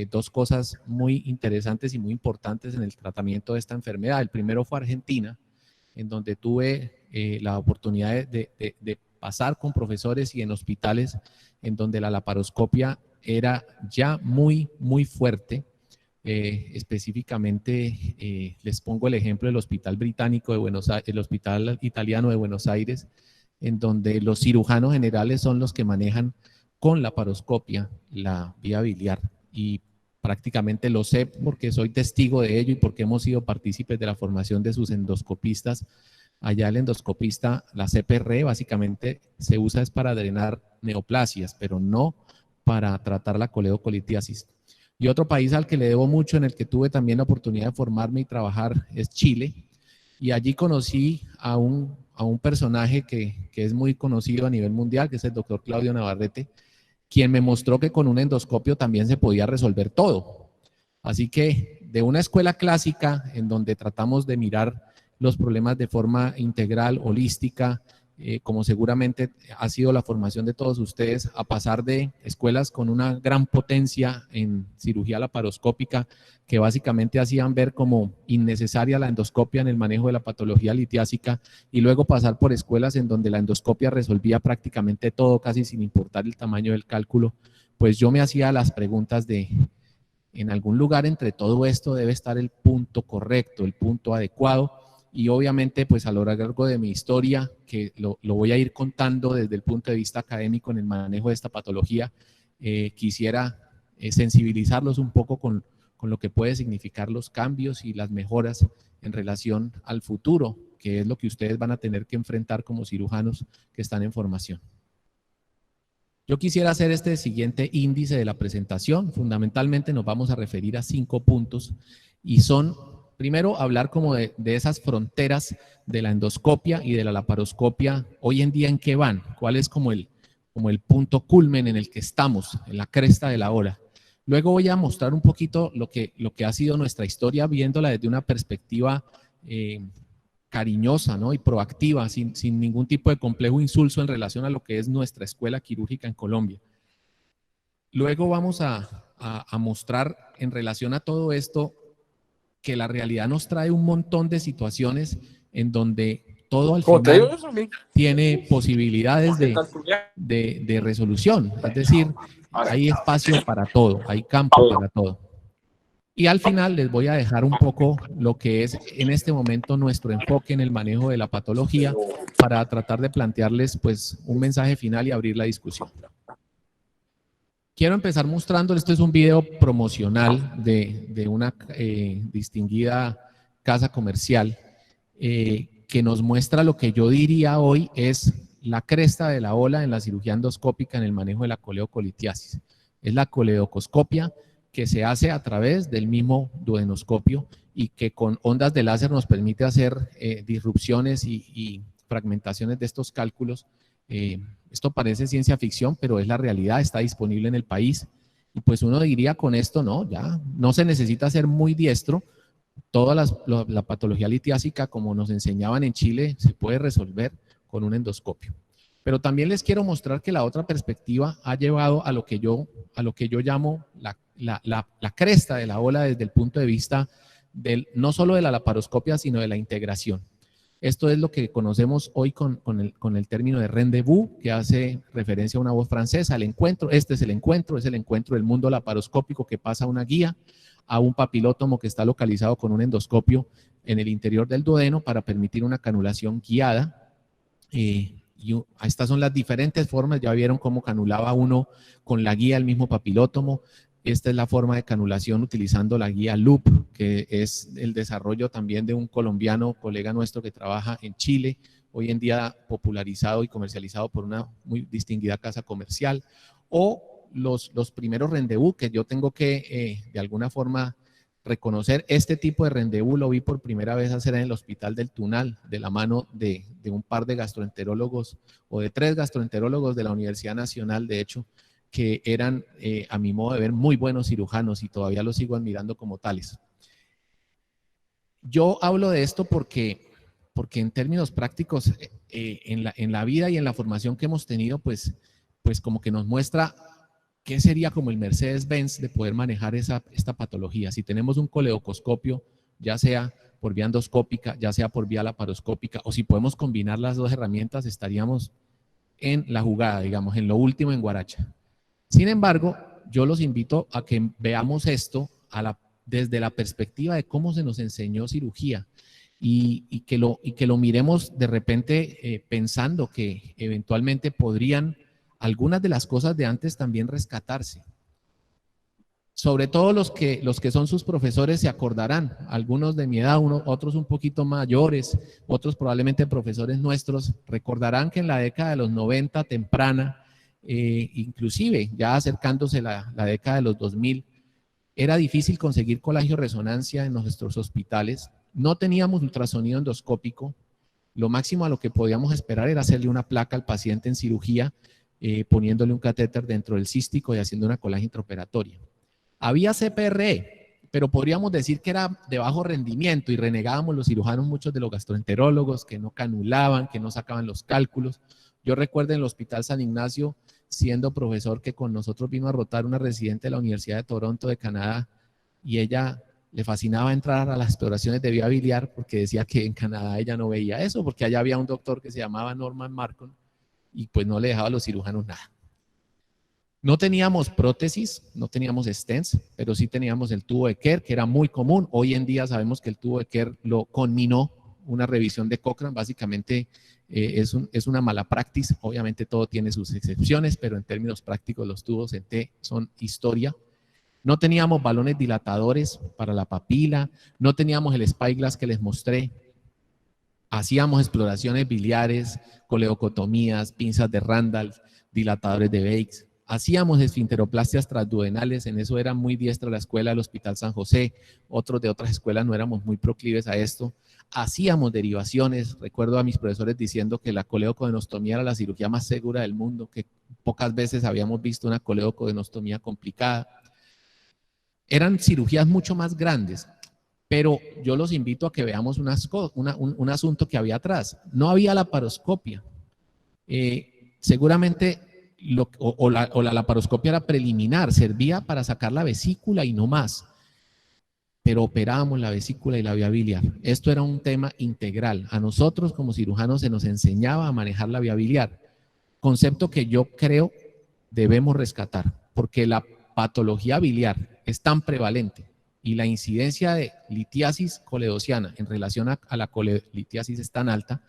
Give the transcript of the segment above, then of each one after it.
dos cosas muy interesantes y muy importantes en el tratamiento de esta enfermedad. El primero fue Argentina, en donde tuve la oportunidad de pasar con profesores y en hospitales en donde la laparoscopia era ya muy, muy fuerte. Específicamente, les pongo el ejemplo del Hospital Británico de Buenos Aires, el Hospital Italiano de Buenos Aires, en donde los cirujanos generales son los que manejan con laparoscopia la vía biliar. Y prácticamente lo sé porque soy testigo de ello y porque hemos sido partícipes de la formación de sus endoscopistas. Allá el endoscopista, la CPR, básicamente se usa es para drenar neoplasias, pero no para tratar la coledocolitiasis. Y otro país al que le debo mucho, en el que tuve también la oportunidad de formarme y trabajar, es Chile. Y allí conocí a un personaje que es muy conocido a nivel mundial, que es el doctor Claudio Navarrete, quien me mostró que con un endoscopio también se podía resolver todo. Así que de una escuela clásica en donde tratamos de mirar los problemas de forma integral, holística, como seguramente ha sido la formación de todos ustedes, a pasar de escuelas con una gran potencia en cirugía laparoscópica, que básicamente hacían ver como innecesaria la endoscopia en el manejo de la patología litiásica, y luego pasar por escuelas en donde la endoscopia resolvía prácticamente todo, casi sin importar el tamaño del cálculo. Pues yo me hacía las preguntas de, en algún lugar entre todo esto debe estar el punto correcto, el punto adecuado, y obviamente pues a lo largo de mi historia, que lo voy a ir contando desde el punto de vista académico en el manejo de esta patología, quisiera sensibilizarlos un poco con lo que puede significar los cambios y las mejoras en relación al futuro, que es lo que ustedes van a tener que enfrentar como cirujanos que están en formación. Yo quisiera hacer este siguiente índice de la presentación. Fundamentalmente nos vamos a referir a 5 puntos y son, primero, hablar como de esas fronteras de la endoscopia y de la laparoscopia. Hoy en día, ¿en qué van? ¿Cuál es como el punto culmen en el que estamos, en la cresta de la ola? Luego voy a mostrar un poquito lo que ha sido nuestra historia, viéndola desde una perspectiva cariñosa, ¿no? Y proactiva, sin ningún tipo de complejo insulso en relación a lo que es nuestra escuela quirúrgica en Colombia. Luego vamos a mostrar en relación a todo esto que la realidad nos trae un montón de situaciones en donde todo al final tiene posibilidades de resolución, es decir, hay espacio para todo, hay campo para todo. Y al final les voy a dejar un poco lo que es en este momento nuestro enfoque en el manejo de la patología para tratar de plantearles pues un mensaje final y abrir la discusión. Quiero empezar mostrándoles, esto es un video promocional de una distinguida casa comercial que nos muestra lo que yo diría hoy es la cresta de la ola en la cirugía endoscópica en el manejo de la coledocolitiasis. Es la coledocoscopia que se hace a través del mismo duodenoscopio y que con ondas de láser nos permite hacer disrupciones y fragmentaciones de estos cálculos. Esto parece ciencia ficción, pero es la realidad, está disponible en el país. Y pues uno diría con esto, no, ya no se necesita ser muy diestro. Toda la patología litiásica, como nos enseñaban en Chile, se puede resolver con un endoscopio. Pero también les quiero mostrar que la otra perspectiva ha llevado a lo que yo llamo la cresta de la ola desde el punto de vista no solo de la laparoscopia, sino de la integración. Esto es lo que conocemos hoy con el término de rendezvous, que hace referencia a una voz francesa, el encuentro. Este es el encuentro del mundo laparoscópico que pasa una guía a un papilótomo que está localizado con un endoscopio en el interior del duodeno para permitir una canulación guiada. Y estas son las diferentes formas, ya vieron cómo canulaba uno con la guía el mismo papilótomo. Esta es la forma de canulación utilizando la guía Loop, que es el desarrollo también de un colombiano, colega nuestro que trabaja en Chile, hoy en día popularizado y comercializado por una muy distinguida casa comercial. O los primeros rendezvous que yo tengo que de alguna forma reconocer. Este tipo de rendezvous lo vi por primera vez hacer en el Hospital del Tunal, de la mano de un par de gastroenterólogos o de 3 gastroenterólogos de la Universidad Nacional, de hecho, que eran, a mi modo de ver, muy buenos cirujanos y todavía los sigo admirando como tales. Yo hablo de esto porque en términos prácticos, en la vida y en la formación que hemos tenido, pues como que nos muestra ¿qué sería como el Mercedes-Benz de poder manejar esta patología? Si tenemos un coleocoscopio, ya sea por vía endoscópica, ya sea por vía laparoscópica, o si podemos combinar las dos herramientas, estaríamos en la jugada, digamos, en lo último en Guaracha. Sin embargo, yo los invito a que veamos esto desde la perspectiva de cómo se nos enseñó cirugía y que lo miremos de repente pensando que eventualmente podrían algunas de las cosas de antes también rescatarse. Sobre todo los que son sus profesores se acordarán, algunos de mi edad, otros un poquito mayores, otros probablemente profesores nuestros, recordarán que en la década de los 90 temprana, inclusive ya acercándose la década de los 2000, era difícil conseguir colangio-resonancia en nuestros hospitales, no teníamos ultrasonido endoscópico, lo máximo a lo que podíamos esperar era hacerle una placa al paciente en cirugía, poniéndole un catéter dentro del cístico y haciendo una colaje intraoperatoria. Había CPRE, pero podríamos decir que era de bajo rendimiento y renegábamos los cirujanos, muchos de los gastroenterólogos, que no canulaban, que no sacaban los cálculos. Yo recuerdo en el Hospital San Ignacio, siendo profesor, que con nosotros vino a rotar una residente de la Universidad de Toronto de Canadá y ella le fascinaba entrar a las exploraciones de vía biliar porque decía que en Canadá ella no veía eso, porque allá había un doctor que se llamaba Norman Marcon y pues no le dejaba a los cirujanos nada. No teníamos prótesis, no teníamos stents, pero sí teníamos el tubo de Kerr, que era muy común. Hoy en día sabemos que el tubo de Kerr lo conminó una revisión de Cochrane. Básicamente es una mala praxis. Obviamente todo tiene sus excepciones, pero en términos prácticos los tubos en T son historia. No teníamos balones dilatadores para la papila, no teníamos el spyglass que les mostré. Hacíamos exploraciones biliares, coleocotomías, pinzas de Randall, dilatadores de Bakes. Hacíamos esfinteroplastias transduodenales, en eso era muy diestra la escuela del Hospital San José, otros de otras escuelas no éramos muy proclives a esto. Hacíamos derivaciones, recuerdo a mis profesores diciendo que la coleocodenostomía era la cirugía más segura del mundo, que pocas veces habíamos visto una coleocodenostomía complicada. Eran cirugías mucho más grandes, pero yo los invito a que veamos un asunto que había atrás. No había laparoscopia. Seguramente la laparoscopia era preliminar, servía para sacar la vesícula y no más, pero operábamos la vesícula y la vía biliar. Esto era un tema integral. A nosotros como cirujanos se nos enseñaba a manejar la vía biliar, concepto que yo creo debemos rescatar, porque la patología biliar es tan prevalente y la incidencia de litiasis coledociana en relación a la colelitiasis es tan alta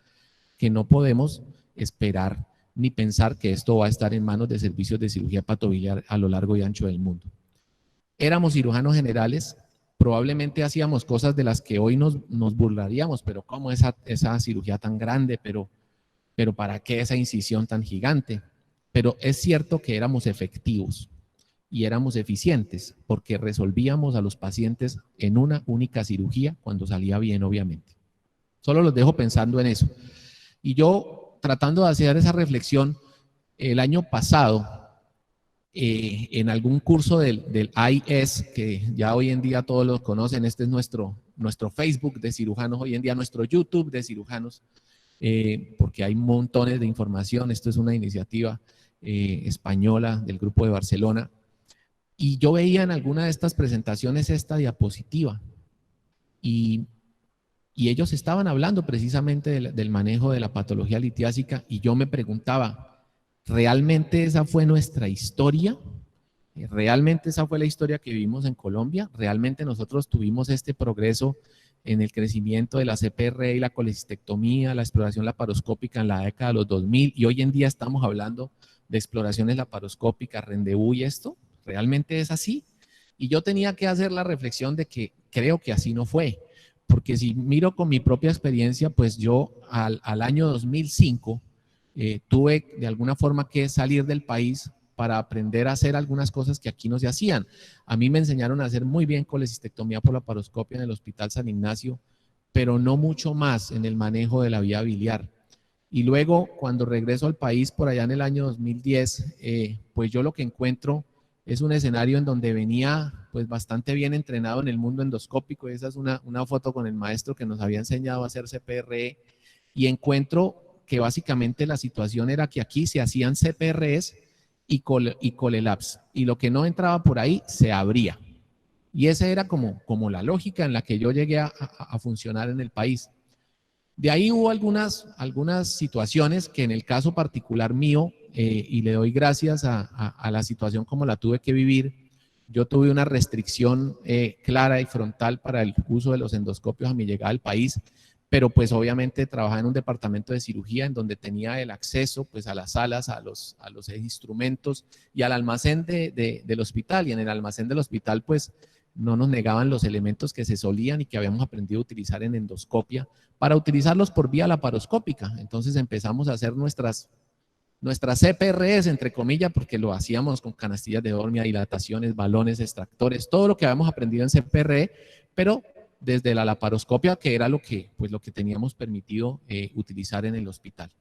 que no podemos esperar ni pensar que esto va a estar en manos de servicios de cirugía hepatobiliar a lo largo y ancho del mundo. Éramos cirujanos generales, probablemente hacíamos cosas de las que hoy nos burlaríamos, pero ¿cómo esa cirugía tan grande? Pero ¿para qué esa incisión tan gigante? Pero es cierto que éramos efectivos y éramos eficientes porque resolvíamos a los pacientes en una única cirugía cuando salía bien, obviamente. Solo los dejo pensando en eso. Y yo, tratando de hacer esa reflexión, el año pasado, en algún curso del AIS, que ya hoy en día todos los conocen, este es nuestro Facebook de cirujanos, hoy en día nuestro YouTube de cirujanos, porque hay montones de información. Esto es una iniciativa española del Grupo de Barcelona. Y yo veía en alguna de estas presentaciones esta diapositiva y ellos estaban hablando precisamente del manejo de la patología litiásica y yo me preguntaba, ¿realmente esa fue nuestra historia? ¿Realmente esa fue la historia que vivimos en Colombia? ¿Realmente nosotros tuvimos este progreso en el crecimiento de la CPRE y la colecistectomía, la exploración laparoscópica en la década de los 2000 y hoy en día estamos hablando de exploraciones laparoscópicas, rendezvous y esto? ¿Realmente es así? Y yo tenía que hacer la reflexión de que creo que así no fue. Porque si miro con mi propia experiencia, pues yo al año 2005 tuve de alguna forma que salir del país para aprender a hacer algunas cosas que aquí no se hacían. A mí me enseñaron a hacer muy bien colecistectomía por laparoscopia en el Hospital San Ignacio, pero no mucho más en el manejo de la vía biliar. Y luego, cuando regreso al país por allá en el año 2010, pues yo lo que encuentro es un escenario en donde venía pues bastante bien entrenado en el mundo endoscópico. Esa es una foto con el maestro que nos había enseñado a hacer CPRE y encuentro que básicamente la situación era que aquí se hacían CPREs y Colelabs. Y lo que no entraba por ahí se abría. Y esa era como la lógica en la que yo llegué a funcionar en el país. De ahí hubo algunas situaciones que en el caso particular mío, y le doy gracias a la situación como la tuve que vivir, yo tuve una restricción clara y frontal para el uso de los endoscopios a mi llegada al país, pero pues obviamente trabajaba en un departamento de cirugía en donde tenía el acceso pues a las salas, a los instrumentos y al almacén del hospital, y en el almacén del hospital pues no nos negaban los elementos que se solían y que habíamos aprendido a utilizar en endoscopia para utilizarlos por vía laparoscópica. Entonces empezamos a hacer nuestras CPRs, entre comillas, porque lo hacíamos con canastillas de Dormia, dilataciones, balones, extractores, todo lo que habíamos aprendido en CPR, pero desde la laparoscopia, que era lo que teníamos permitido utilizar en el hospital.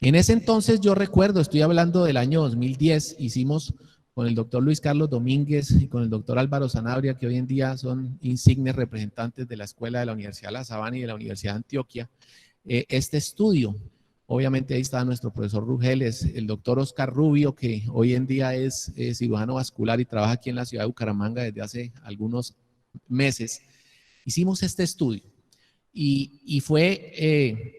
En ese entonces yo recuerdo, estoy hablando del año 2010, hicimos con el doctor Luis Carlos Domínguez y con el doctor Álvaro Sanabria, que hoy en día son insignes representantes de la Escuela de la Universidad de La Sabana y de la Universidad de Antioquia, este estudio. Obviamente ahí está nuestro profesor Rugeles, el doctor Oscar Rubio, que hoy en día es cirujano vascular y trabaja aquí en la ciudad de Bucaramanga desde hace algunos meses. Hicimos este estudio y fue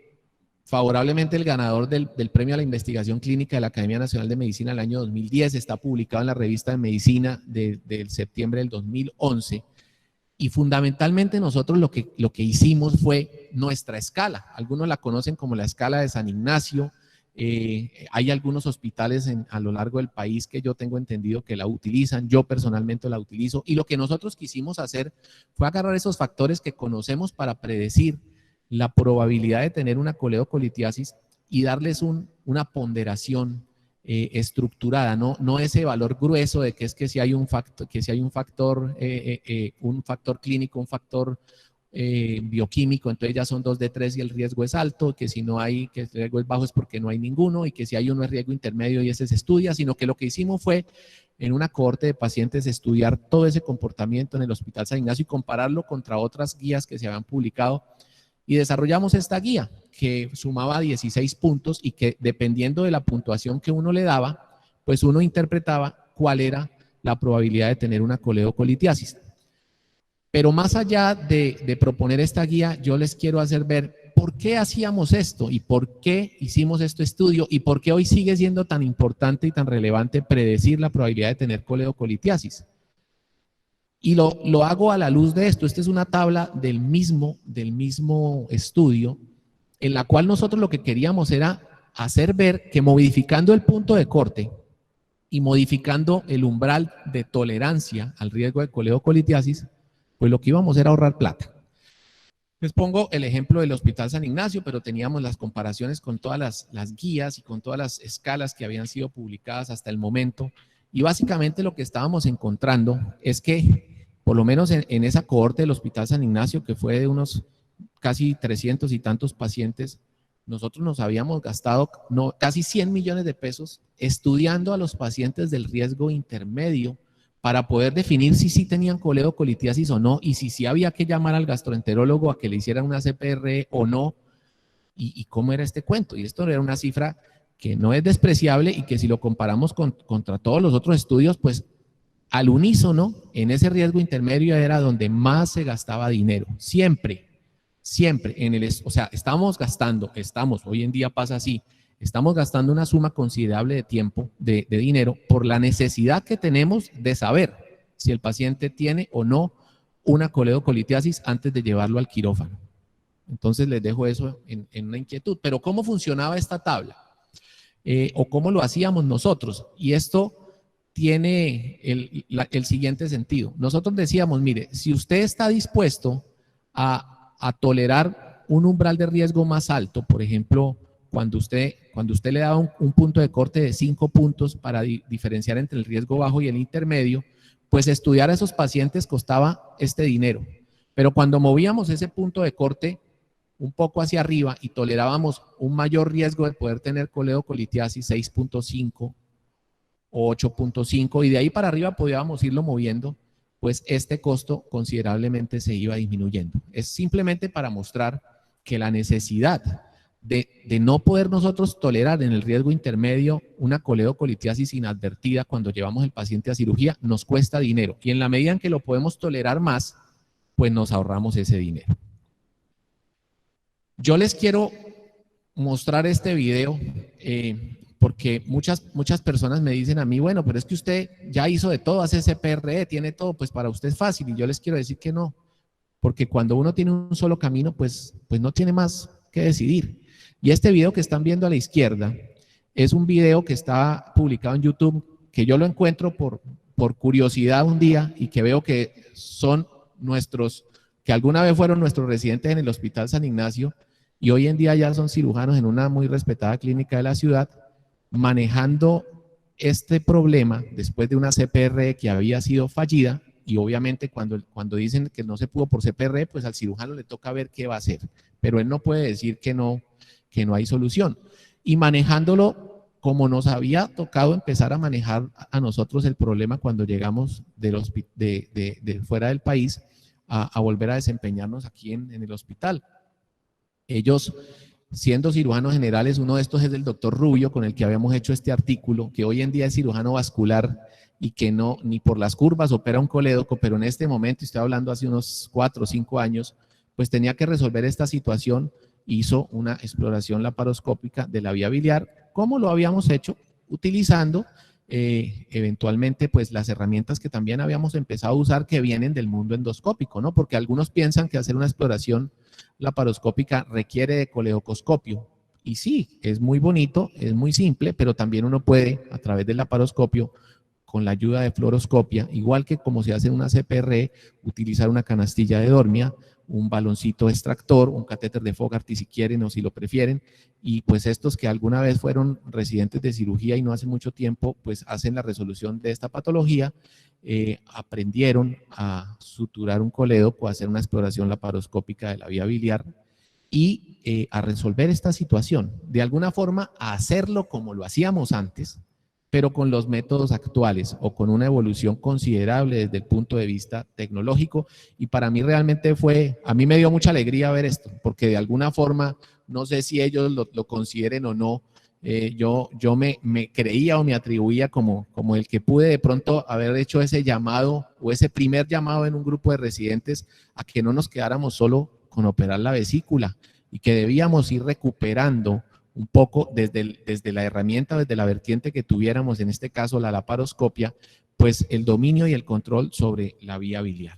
favorablemente el ganador del premio a la investigación clínica de la Academia Nacional de Medicina del año 2010, está publicado en la revista de Medicina del septiembre del 2011, y fundamentalmente nosotros lo que hicimos fue nuestra escala. Algunos la conocen como la escala de San Ignacio. Hay algunos hospitales a lo largo del país que yo tengo entendido que la utilizan, yo personalmente la utilizo, y lo que nosotros quisimos hacer fue agarrar esos factores que conocemos para predecir la probabilidad de tener una coledocolitiasis y darles una ponderación estructurada, no ese valor grueso de que es que si hay un factor, clínico, un factor bioquímico, entonces ya son 2 de 3 y el riesgo es alto, que si no hay, que el riesgo es bajo es porque no hay ninguno, y que si hay uno es riesgo intermedio y ese se estudia, sino que lo que hicimos fue en una cohorte de pacientes estudiar todo ese comportamiento en el Hospital San Ignacio y compararlo contra otras guías que se habían publicado, y desarrollamos esta guía que sumaba 16 puntos y que dependiendo de la puntuación que uno le daba, pues uno interpretaba cuál era la probabilidad de tener una coledocolitiasis. Pero más allá de proponer esta guía, yo les quiero hacer ver por qué hacíamos esto y por qué hicimos este estudio y por qué hoy sigue siendo tan importante y tan relevante predecir la probabilidad de tener coledocolitiasis. Y lo hago a la luz de esto. Esta es una tabla del mismo estudio, en la cual nosotros lo que queríamos era hacer ver que modificando el punto de corte y modificando el umbral de tolerancia al riesgo de coledocolitiasis, pues lo que íbamos era ahorrar plata. Les pongo el ejemplo del Hospital San Ignacio, pero teníamos las comparaciones con todas las guías y con todas las escalas que habían sido publicadas hasta el momento. Y básicamente lo que estábamos encontrando es que, por lo menos en esa cohorte del Hospital San Ignacio, que fue de unos casi 300 y tantos pacientes, nosotros nos habíamos gastado casi 100 millones de pesos estudiando a los pacientes del riesgo intermedio para poder definir si sí tenían coledocolitiasis o no, y si sí había que llamar al gastroenterólogo a que le hicieran una CPR o no, y cómo era este cuento. Y esto era una cifra que no es despreciable y que si lo comparamos contra todos los otros estudios, pues al unísono, en ese riesgo intermedio era donde más se gastaba dinero, siempre, o sea, hoy en día pasa así, estamos gastando una suma considerable de tiempo, de dinero, por la necesidad que tenemos de saber si el paciente tiene o no una coledocolitiasis antes de llevarlo al quirófano. Entonces les dejo eso en una inquietud. Pero ¿cómo funcionaba esta tabla? O cómo lo hacíamos nosotros. Y esto tiene el siguiente sentido. Nosotros decíamos, mire, si usted está dispuesto a tolerar un umbral de riesgo más alto, por ejemplo, cuando usted le daba un punto de corte de 5 puntos para diferenciar entre el riesgo bajo y el intermedio, pues estudiar a esos pacientes costaba este dinero. Pero cuando movíamos ese punto de corte un poco hacia arriba y tolerábamos un mayor riesgo de poder tener coledocolitiasis, 6.5 o 8.5, y de ahí para arriba podíamos irlo moviendo, pues este costo considerablemente se iba disminuyendo. Es simplemente para mostrar que la necesidad de no poder nosotros tolerar en el riesgo intermedio una coledocolitiasis inadvertida cuando llevamos el paciente a cirugía, nos cuesta dinero. Y en la medida en que lo podemos tolerar más, pues nos ahorramos ese dinero. Yo les quiero mostrar este video porque muchas personas me dicen a mí, bueno, pero es que usted ya hizo de todo, hace CPRE, tiene todo, pues para usted es fácil. Y yo les quiero decir que no, porque cuando uno tiene un solo camino, pues no tiene más que decidir. Y este video que están viendo a la izquierda es un video que está publicado en YouTube, que yo lo encuentro por curiosidad un día y que veo que son nuestros, que alguna vez fueron nuestros residentes en el Hospital San Ignacio y hoy en día ya son cirujanos en una muy respetada clínica de la ciudad, manejando este problema después de una CPRE que había sido fallida. Y obviamente cuando dicen que no se pudo por CPRE, pues al cirujano le toca ver qué va a hacer, pero él no puede decir que no hay solución. Y manejándolo como nos había tocado empezar a manejar a nosotros el problema cuando llegamos de fuera del país a volver a desempeñarnos aquí en el hospital. Ellos, siendo cirujanos generales, uno de estos es el doctor Rubio, con el que habíamos hecho este artículo, que hoy en día es cirujano vascular y que no, ni por las curvas opera un colédoco, pero en este momento, estoy hablando hace unos 4 o 5 años, pues tenía que resolver esta situación. Hizo una exploración laparoscópica de la vía biliar, como lo habíamos hecho, utilizando eventualmente pues las herramientas que también habíamos empezado a usar que vienen del mundo endoscópico, ¿no? Porque algunos piensan que hacer una exploración laparoscópica requiere de coleocoscopio. Y sí, es muy bonito, es muy simple, pero también uno puede, a través del laparoscopio, con la ayuda de fluoroscopia, igual que como se hace en una CPRE, utilizar una canastilla de Dormia, un baloncito extractor, un catéter de Fogarty si quieren o si lo prefieren, y pues estos que alguna vez fueron residentes de cirugía y no hace mucho tiempo, pues hacen la resolución de esta patología, aprendieron a suturar un colédoco, a hacer una exploración laparoscópica de la vía biliar y a resolver esta situación, de alguna forma a hacerlo como lo hacíamos antes, pero con los métodos actuales o con una evolución considerable desde el punto de vista tecnológico. Y para mí realmente a mí me dio mucha alegría ver esto, porque de alguna forma, no sé si ellos lo consideren o no, yo me creía o me atribuía como el que pude de pronto haber hecho ese llamado o ese primer llamado en un grupo de residentes a que no nos quedáramos solo con operar la vesícula y que debíamos ir recuperando un poco desde la herramienta, desde la vertiente que tuviéramos, en este caso la laparoscopia, pues el dominio y el control sobre la vía biliar.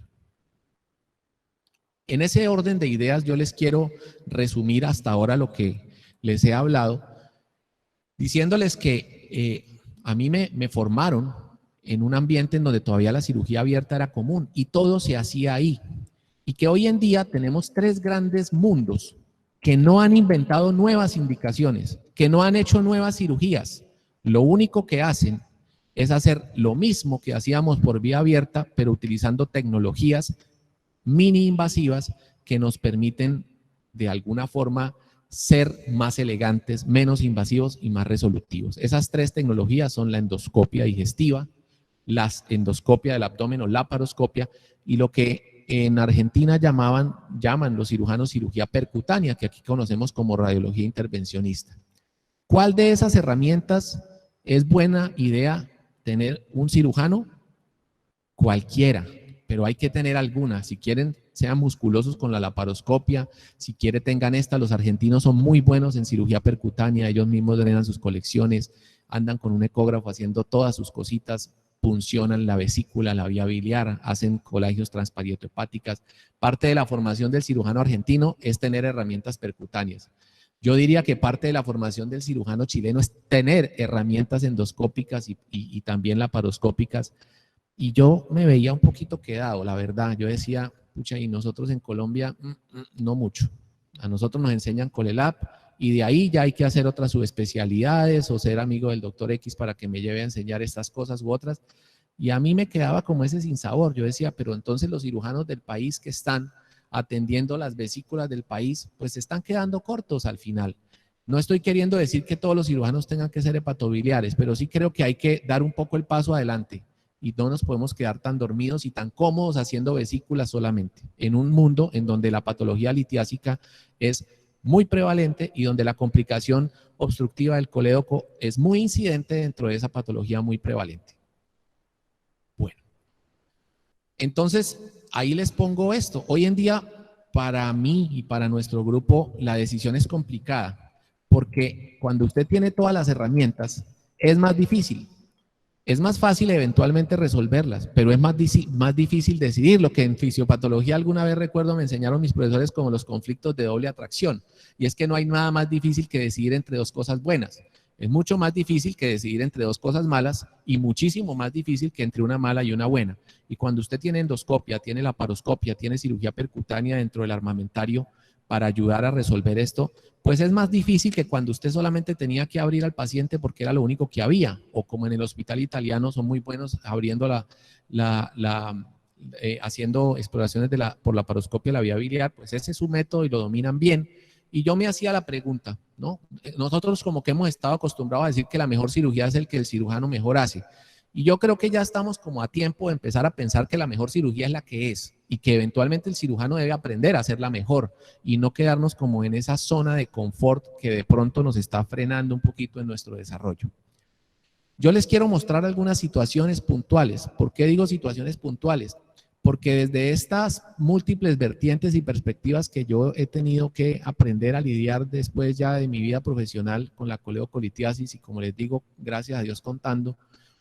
En ese orden de ideas yo les quiero resumir hasta ahora lo que les he hablado, diciéndoles que a mí me formaron en un ambiente en donde todavía la cirugía abierta era común y todo se hacía ahí. Y que hoy en día tenemos 3 grandes mundos que no han inventado nuevas indicaciones, que no han hecho nuevas cirugías. Lo único que hacen es hacer lo mismo que hacíamos por vía abierta, pero utilizando tecnologías mini invasivas que nos permiten de alguna forma ser más elegantes, menos invasivos y más resolutivos. Esas 3 tecnologías son la endoscopia digestiva, la endoscopia del abdomen o laparoscopia y lo que en Argentina llaman los cirujanos cirugía percutánea, que aquí conocemos como radiología intervencionista. ¿Cuál de esas herramientas es buena idea tener un cirujano? Cualquiera, pero hay que tener alguna. Si quieren, sean musculosos con la laparoscopia, si quieren tengan esta. Los argentinos son muy buenos en cirugía percutánea, ellos mismos drenan sus colecciones, andan con un ecógrafo haciendo todas sus cositas, funcionan la vesícula, la vía biliar, hacen colágenos transparieto-hepáticas. Parte de la formación del cirujano argentino es tener herramientas percutáneas. Yo diría que parte de la formación del cirujano chileno es tener herramientas endoscópicas y también laparoscópicas. Y yo me veía un poquito quedado, la verdad. Yo decía, pucha, y nosotros en Colombia, no mucho. A nosotros nos enseñan Colelab y de ahí ya hay que hacer otras subespecialidades o ser amigo del doctor X para que me lleve a enseñar estas cosas u otras. Y a mí me quedaba como ese sinsabor. Yo decía, pero entonces los cirujanos del país que están atendiendo las vesículas del país, pues se están quedando cortos al final. No estoy queriendo decir que todos los cirujanos tengan que ser hepatobiliares, pero sí creo que hay que dar un poco el paso adelante y no nos podemos quedar tan dormidos y tan cómodos haciendo vesículas solamente, en un mundo en donde la patología litiásica es muy prevalente y donde la complicación obstructiva del colédoco es muy incidente dentro de esa patología muy prevalente. Bueno, entonces ahí les pongo esto. Hoy en día, para mí y para nuestro grupo, la decisión es complicada, porque cuando usted tiene todas las herramientas, es más difícil. Es más fácil eventualmente resolverlas, pero es más difícil decidir. Lo que en fisiopatología alguna vez recuerdo me enseñaron mis profesores como los conflictos de doble atracción. Y es que no hay nada más difícil que decidir entre dos cosas buenas. Es mucho más difícil que decidir entre dos cosas malas y muchísimo más difícil que entre una mala y una buena. Y cuando usted tiene endoscopia, tiene laparoscopia, tiene cirugía percutánea dentro del armamentario para ayudar a resolver esto, pues es más difícil que cuando usted solamente tenía que abrir al paciente porque era lo único que había, o como en el hospital italiano son muy buenos abriendo haciendo exploraciones por laparoscopia de la vía biliar, pues ese es su método y lo dominan bien. Y yo me hacía la pregunta, ¿no? Nosotros como que hemos estado acostumbrados a decir que la mejor cirugía es el que el cirujano mejor hace. Y yo creo que ya estamos como a tiempo de empezar a pensar que la mejor cirugía es la que es y que eventualmente el cirujano debe aprender a hacerla mejor y no quedarnos como en esa zona de confort que de pronto nos está frenando un poquito en nuestro desarrollo. Yo les quiero mostrar algunas situaciones puntuales. ¿Por qué digo situaciones puntuales? Porque desde estas múltiples vertientes y perspectivas que yo he tenido que aprender a lidiar después ya de mi vida profesional con la coleocolitiasis y como les digo, gracias a Dios contando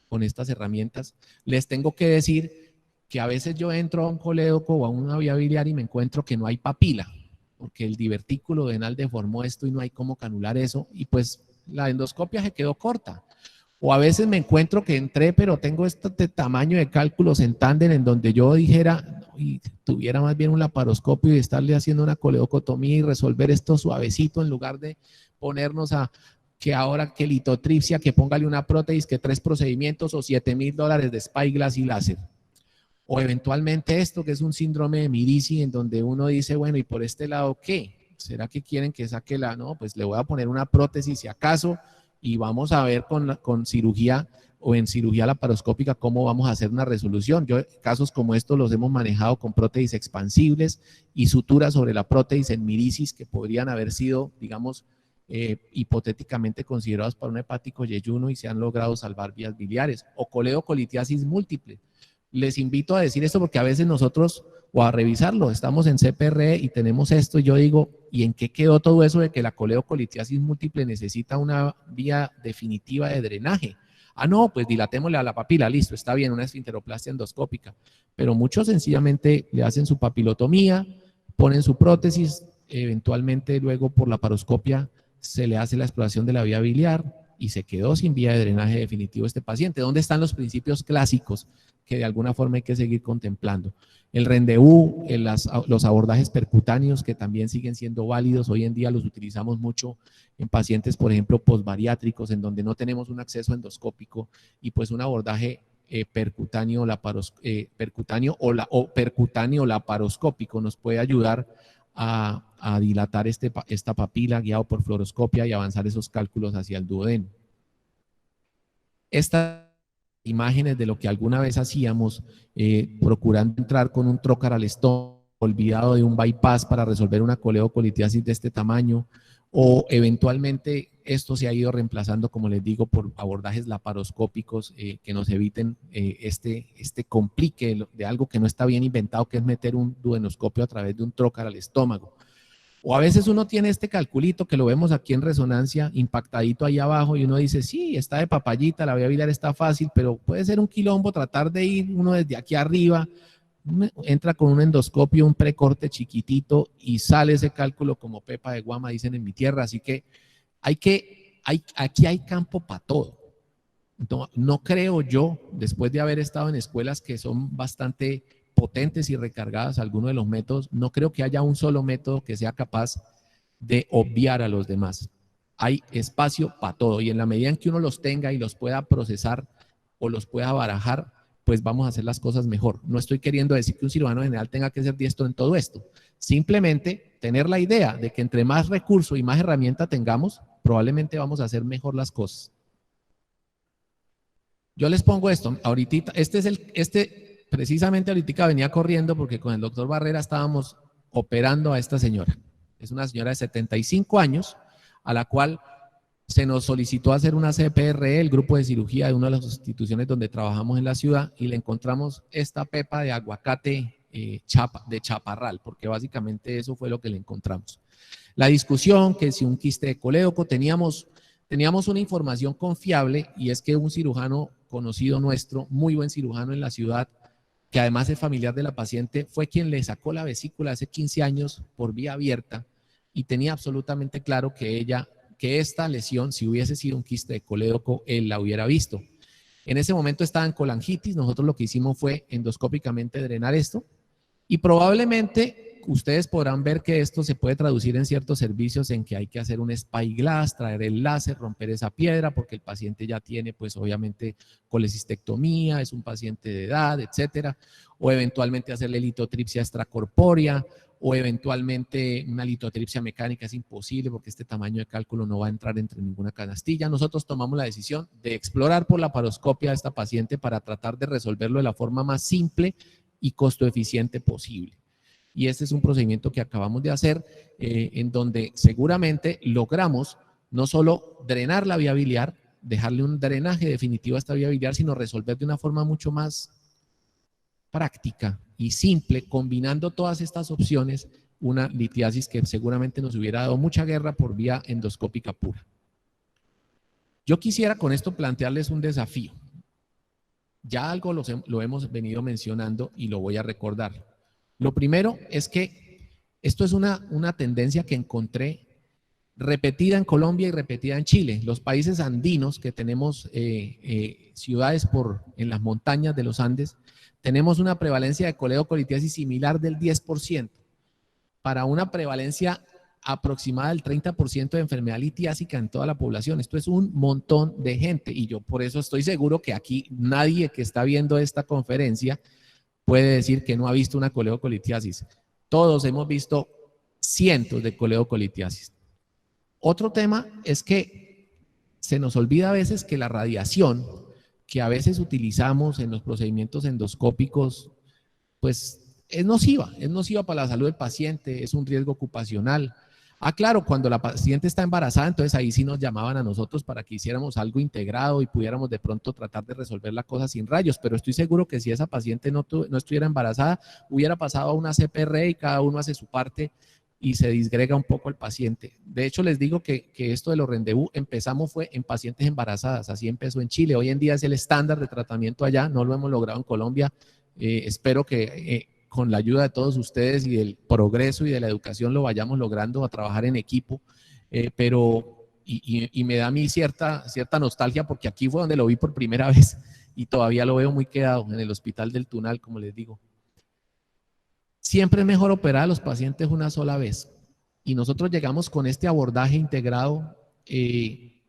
con estas herramientas, les tengo que decir que a veces yo entro a un colédoco o a una vía biliar y me encuentro que no hay papila, porque el divertículo venal deformó esto y no hay cómo canular eso, y pues la endoscopia se quedó corta. O a veces me encuentro que entré, pero tengo este tamaño de cálculos en tándem en donde yo dijera, y tuviera más bien un laparoscopio y estarle haciendo una coledocotomía y resolver esto suavecito en lugar de ponernos a que ahora que litotripsia, que póngale una prótesis, que 3 procedimientos o $7,000 de spyglass y láser. O eventualmente esto que es un síndrome de Mirici en donde uno dice, bueno, ¿y por este lado qué? ¿Será que quieren que saque la? No, pues le voy a poner una prótesis si acaso y vamos a ver con cirugía o en cirugía laparoscópica cómo vamos a hacer una resolución. Yo casos como estos los hemos manejado con prótesis expansibles y suturas sobre la prótesis en miricis que podrían haber sido, digamos, hipotéticamente considerados para un hepático yeyuno y se han logrado salvar vías biliares o coleocolitiasis múltiple. Les invito a decir esto porque a veces nosotros, o a revisarlo, estamos en CPR y tenemos esto y yo digo, ¿y en qué quedó todo eso de que la coleocolitiasis múltiple necesita una vía definitiva de drenaje? Ah, no, pues dilatémosle a la papila, listo, está bien, una esfinteroplastia endoscópica, pero muchos sencillamente le hacen su papilotomía, ponen su prótesis, eventualmente luego por la laparoscopia se le hace la exploración de la vía biliar y se quedó sin vía de drenaje definitivo este paciente. ¿Dónde están los principios clásicos que de alguna forma hay que seguir contemplando? El rendezvous, los abordajes percutáneos que también siguen siendo válidos, hoy en día los utilizamos mucho en pacientes, por ejemplo, posbariátricos, en donde no tenemos un acceso endoscópico y pues un abordaje percutáneo o laparoscópico nos puede ayudar a dilatar esta papila guiado por fluoroscopia y avanzar esos cálculos hacia el duodeno. Estas imágenes de lo que alguna vez hacíamos, procurando entrar con un trocar al estómago, olvidado de un bypass para resolver una coleocolitiasis de este tamaño, o eventualmente esto se ha ido reemplazando, como les digo, por abordajes laparoscópicos que nos eviten este complique de algo que no está bien inventado, que es meter un duodenoscopio a través de un trocar al estómago. O a veces uno tiene este calculito que lo vemos aquí en resonancia, impactadito ahí abajo, y uno dice, sí, está de papayita, la vía biliar está fácil, pero puede ser un quilombo tratar de ir uno desde aquí arriba, entra con un endoscopio, un precorte chiquitito y sale ese cálculo como pepa de guama, dicen en mi tierra. Así que aquí hay campo para todo. Entonces, no creo yo, después de haber estado en escuelas que son bastante potentes y recargadas algunos de los métodos, no creo que haya un solo método que sea capaz de obviar a los demás. Hay espacio para todo y en la medida en que uno los tenga y los pueda procesar o los pueda barajar, pues vamos a hacer las cosas mejor. No estoy queriendo decir que un cirujano general tenga que ser diestro en todo esto. Simplemente tener la idea de que entre más recurso y más herramienta tengamos, probablemente vamos a hacer mejor las cosas. Yo les pongo esto, ahorita, precisamente ahorita venía corriendo porque con el doctor Barrera estábamos operando a esta señora. Es una señora de 75 años a la cual se nos solicitó hacer una CPRE, el grupo de cirugía de una de las instituciones donde trabajamos en la ciudad, y le encontramos esta pepa de aguacate de chaparral, porque básicamente eso fue lo que le encontramos. La discusión, que si un quiste de colédoco, teníamos una información confiable, y es que un cirujano conocido nuestro, muy buen cirujano en la ciudad, que además es familiar de la paciente, fue quien le sacó la vesícula hace 15 años por vía abierta, y tenía absolutamente claro que esta lesión, si hubiese sido un quiste de colédoco, él la hubiera visto. En ese momento estaba en colangitis, nosotros lo que hicimos fue endoscópicamente drenar esto, y probablemente ustedes podrán ver que esto se puede traducir en ciertos servicios en que hay que hacer un spyglass, traer el láser, romper esa piedra, porque el paciente ya tiene, pues obviamente, colecistectomía, es un paciente de edad, etcétera, o eventualmente hacerle litotripsia extracorpórea, o eventualmente una litotripsia mecánica. Es imposible porque este tamaño de cálculo no va a entrar entre ninguna canastilla. Nosotros tomamos la decisión de explorar por laparoscopia a esta paciente para tratar de resolverlo de la forma más simple y costo eficiente posible. Y este es un procedimiento que acabamos de hacer, en donde seguramente logramos no solo drenar la vía biliar, dejarle un drenaje definitivo a esta vía biliar, sino resolver de una forma mucho más práctica y simple, combinando todas estas opciones, una litiasis que seguramente nos hubiera dado mucha guerra por vía endoscópica pura. Yo quisiera con esto plantearles un desafío. Ya algo lo hemos venido mencionando y lo voy a recordar. Lo primero es que esto es una tendencia que encontré repetida en Colombia y repetida en Chile. Los países andinos, que tenemos ciudades en las montañas de los Andes, tenemos una prevalencia de coledocolitiasis similar del 10%, para una prevalencia aproximada del 30% de enfermedad litiásica en toda la población. Esto es un montón de gente, y yo por eso estoy seguro que aquí nadie que está viendo esta conferencia puede decir que no ha visto una coledocolitiasis. Todos hemos visto cientos de coledocolitiasis. Otro tema es que se nos olvida a veces que la radiación que a veces utilizamos en los procedimientos endoscópicos, pues es nociva para la salud del paciente, es un riesgo ocupacional. Claro, cuando la paciente está embarazada, entonces ahí sí nos llamaban a nosotros para que hiciéramos algo integrado y pudiéramos de pronto tratar de resolver la cosa sin rayos, pero estoy seguro que si esa paciente no estuviera embarazada, hubiera pasado a una CPRE y cada uno hace su parte y se disgrega un poco el paciente. De hecho, les digo que esto de los rendezvous empezamos fue en pacientes embarazadas, así empezó en Chile. Hoy en día es el estándar de tratamiento allá, no lo hemos logrado en Colombia. Espero que con la ayuda de todos ustedes y del progreso y de la educación lo vayamos logrando a trabajar en equipo, pero me da a mí cierta nostalgia, porque aquí fue donde lo vi por primera vez y todavía lo veo muy quedado en el Hospital del Tunal, como les digo. Siempre es mejor operar a los pacientes una sola vez, y nosotros llegamos con este abordaje integrado que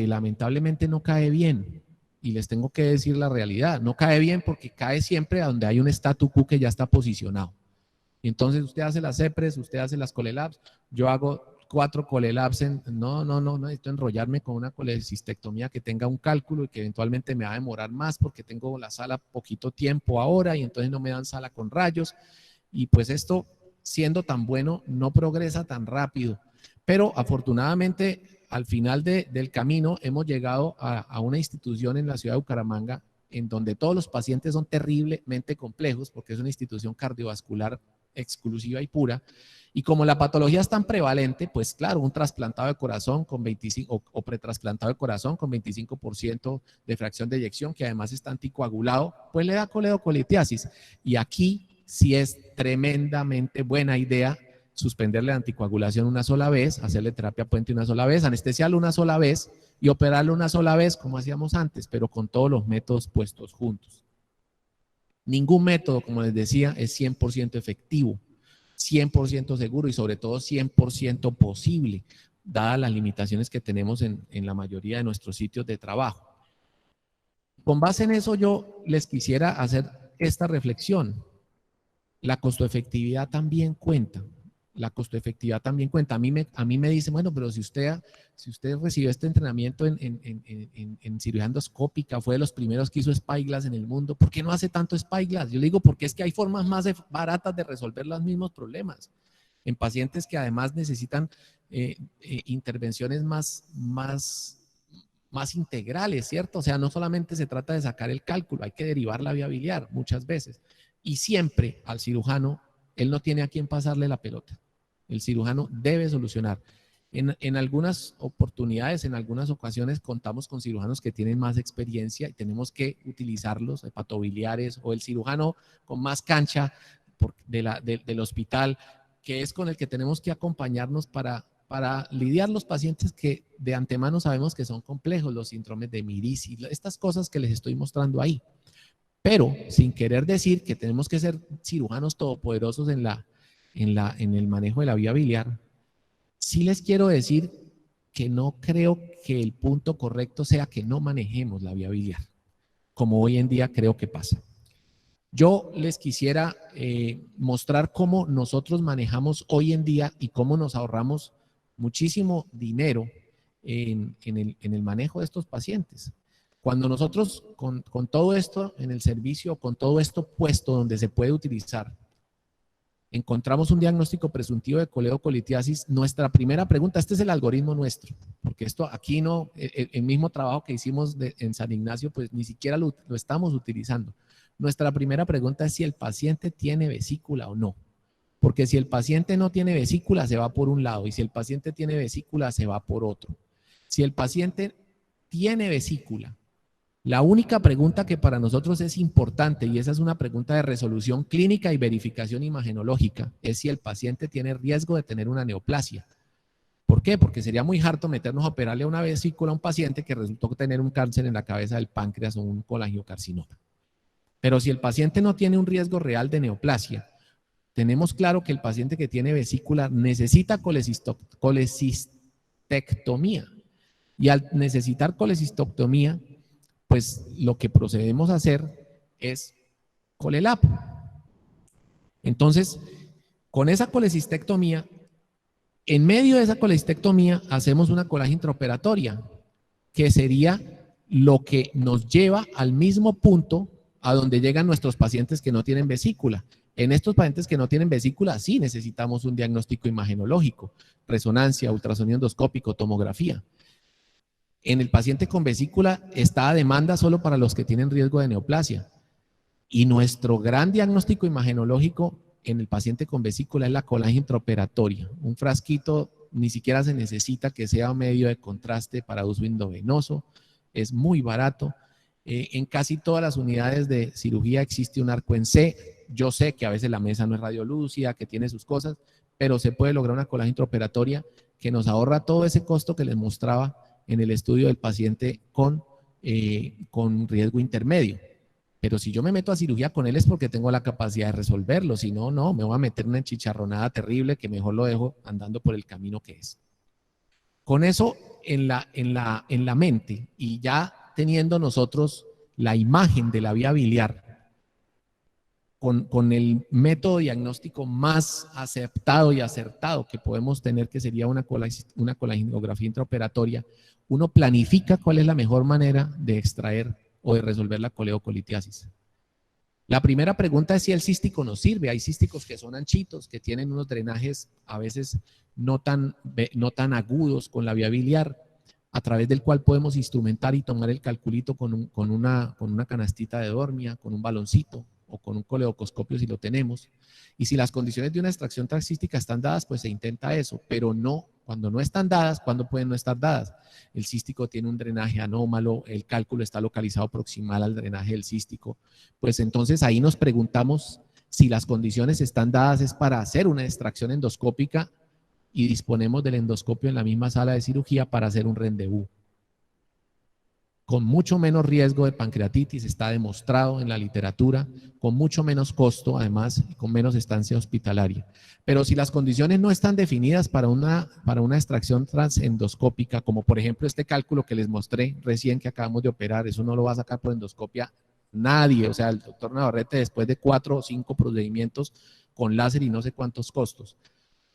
lamentablemente no cae bien. Y les tengo que decir la realidad, no cae bien porque cae siempre a donde hay un statu quo que ya está posicionado. Y entonces usted hace las CEPRES, usted hace las colelabs, yo hago 4 colelabs, no necesito enrollarme con una colecistectomía que tenga un cálculo y que eventualmente me va a demorar más porque tengo la sala poquito tiempo ahora y entonces no me dan sala con rayos. Y pues esto, siendo tan bueno, no progresa tan rápido. Pero afortunadamente, al final del camino hemos llegado a una institución en la ciudad de Bucaramanga en donde todos los pacientes son terriblemente complejos, porque es una institución cardiovascular exclusiva y pura, y como la patología es tan prevalente, pues claro, un trasplantado de corazón con 25 o pretrasplantado de corazón con 25% de fracción de eyección, que además está anticoagulado, pues le da coledocolitiasis. Y aquí sí es tremendamente buena idea suspenderle la anticoagulación una sola vez, hacerle terapia puente una sola vez, anestesiarlo una sola vez y operarlo una sola vez, como hacíamos antes, pero con todos los métodos puestos juntos. Ningún método, como les decía, es 100% efectivo, 100% seguro y sobre todo 100% posible, dadas las limitaciones que tenemos en la mayoría de nuestros sitios de trabajo. Con base en eso, yo les quisiera hacer esta reflexión. La costoefectividad también cuenta. La costoefectividad también cuenta. A mí me dicen, bueno, pero si usted recibió este entrenamiento en cirugía endoscópica, fue de los primeros que hizo spyglass en el mundo, ¿por qué no hace tanto spyglass? Yo le digo, porque es que hay formas más baratas de resolver los mismos problemas. en pacientes que además necesitan intervenciones más integrales, ¿cierto? O sea, no solamente se trata de sacar el cálculo, hay que derivar la vía biliar muchas veces. Y siempre al cirujano, él no tiene a quién pasarle la pelota. El cirujano debe solucionar. En algunas oportunidades, en algunas ocasiones, contamos con cirujanos que tienen más experiencia y tenemos que utilizarlos, hepatobiliares, o el cirujano con más cancha del hospital, que es con el que tenemos que acompañarnos para lidiar los pacientes que de antemano sabemos que son complejos, los síndromes de Mirici, estas cosas que les estoy mostrando ahí. Pero sin querer decir que tenemos que ser cirujanos todopoderosos en el manejo de la vía biliar, sí les quiero decir que no creo que el punto correcto sea que no manejemos la vía biliar, como hoy en día creo que pasa. Yo les quisiera mostrar cómo nosotros manejamos hoy en día y cómo nos ahorramos muchísimo dinero en el manejo de estos pacientes. Cuando nosotros con todo esto en el servicio, con todo esto puesto donde se puede utilizar, encontramos un diagnóstico presuntivo de coledocolitiasis, nuestra primera pregunta, este es el algoritmo nuestro, porque esto aquí no, el mismo trabajo que hicimos en San Ignacio, pues ni siquiera lo estamos utilizando. Nuestra primera pregunta es si el paciente tiene vesícula o no, porque si el paciente no tiene vesícula se va por un lado y si el paciente tiene vesícula se va por otro. Si el paciente tiene vesícula, la única pregunta que para nosotros es importante, y esa es una pregunta de resolución clínica y verificación imagenológica, es si el paciente tiene riesgo de tener una neoplasia. ¿Por qué? Porque sería muy harto meternos a operarle una vesícula a un paciente que resultó tener un cáncer en la cabeza del páncreas o un colangiocarcinoma. Pero si el paciente no tiene un riesgo real de neoplasia, tenemos claro que el paciente que tiene vesícula necesita colecistectomía. Y al necesitar colecistectomía, pues lo que procedemos a hacer es colelap. Entonces, con esa colecistectomía, en medio de esa colecistectomía hacemos una colaje intraoperatoria, que sería lo que nos lleva al mismo punto a donde llegan nuestros pacientes que no tienen vesícula. En estos pacientes que no tienen vesícula, sí necesitamos un diagnóstico imagenológico, resonancia, ultrasonido endoscópico, tomografía. En el paciente con vesícula está a demanda solo para los que tienen riesgo de neoplasia. Y nuestro gran diagnóstico imagenológico en el paciente con vesícula es la colaje intraoperatoria. Un frasquito ni siquiera se necesita que sea un medio de contraste para uso endovenoso, es muy barato. En casi todas las unidades de cirugía existe un arco en C. Yo sé que a veces la mesa no es radiolúcida, que tiene sus cosas, pero se puede lograr una colaje intraoperatoria que nos ahorra todo ese costo que les mostraba en el estudio del paciente con riesgo intermedio. Pero si yo me meto a cirugía con él es porque tengo la capacidad de resolverlo, si no, no, me voy a meter una enchicharronada terrible que mejor lo dejo andando por el camino que es. Con eso en la mente y ya teniendo nosotros la imagen de la vía biliar con el método diagnóstico más aceptado y acertado que podemos tener, que sería una colangiografía intraoperatoria, uno planifica cuál es la mejor manera de extraer o de resolver la coledocolitiasis. La primera pregunta es si el cístico nos sirve. Hay císticos que son anchitos, que tienen unos drenajes a veces no tan agudos con la vía biliar, a través del cual podemos instrumentar y tomar el calculito con una canastita de dormia, con un baloncito o con un coleocoscopio si lo tenemos. Y si las condiciones de una extracción transcística están dadas, pues se intenta eso, pero no, cuando no están dadas, ¿cuándo pueden no estar dadas? El cístico tiene un drenaje anómalo, el cálculo está localizado proximal al drenaje del cístico, pues entonces ahí nos preguntamos si las condiciones están dadas es para hacer una extracción endoscópica y disponemos del endoscopio en la misma sala de cirugía para hacer un rendezvous. Con mucho menos riesgo de pancreatitis, está demostrado en la literatura, con mucho menos costo, además, y con menos estancia hospitalaria. Pero si las condiciones no están definidas para una extracción transendoscópica, como por ejemplo este cálculo que les mostré recién que acabamos de operar, eso no lo va a sacar por endoscopia nadie, o sea, el doctor Navarrete después de 4 o 5 procedimientos con láser y no sé cuántos costos.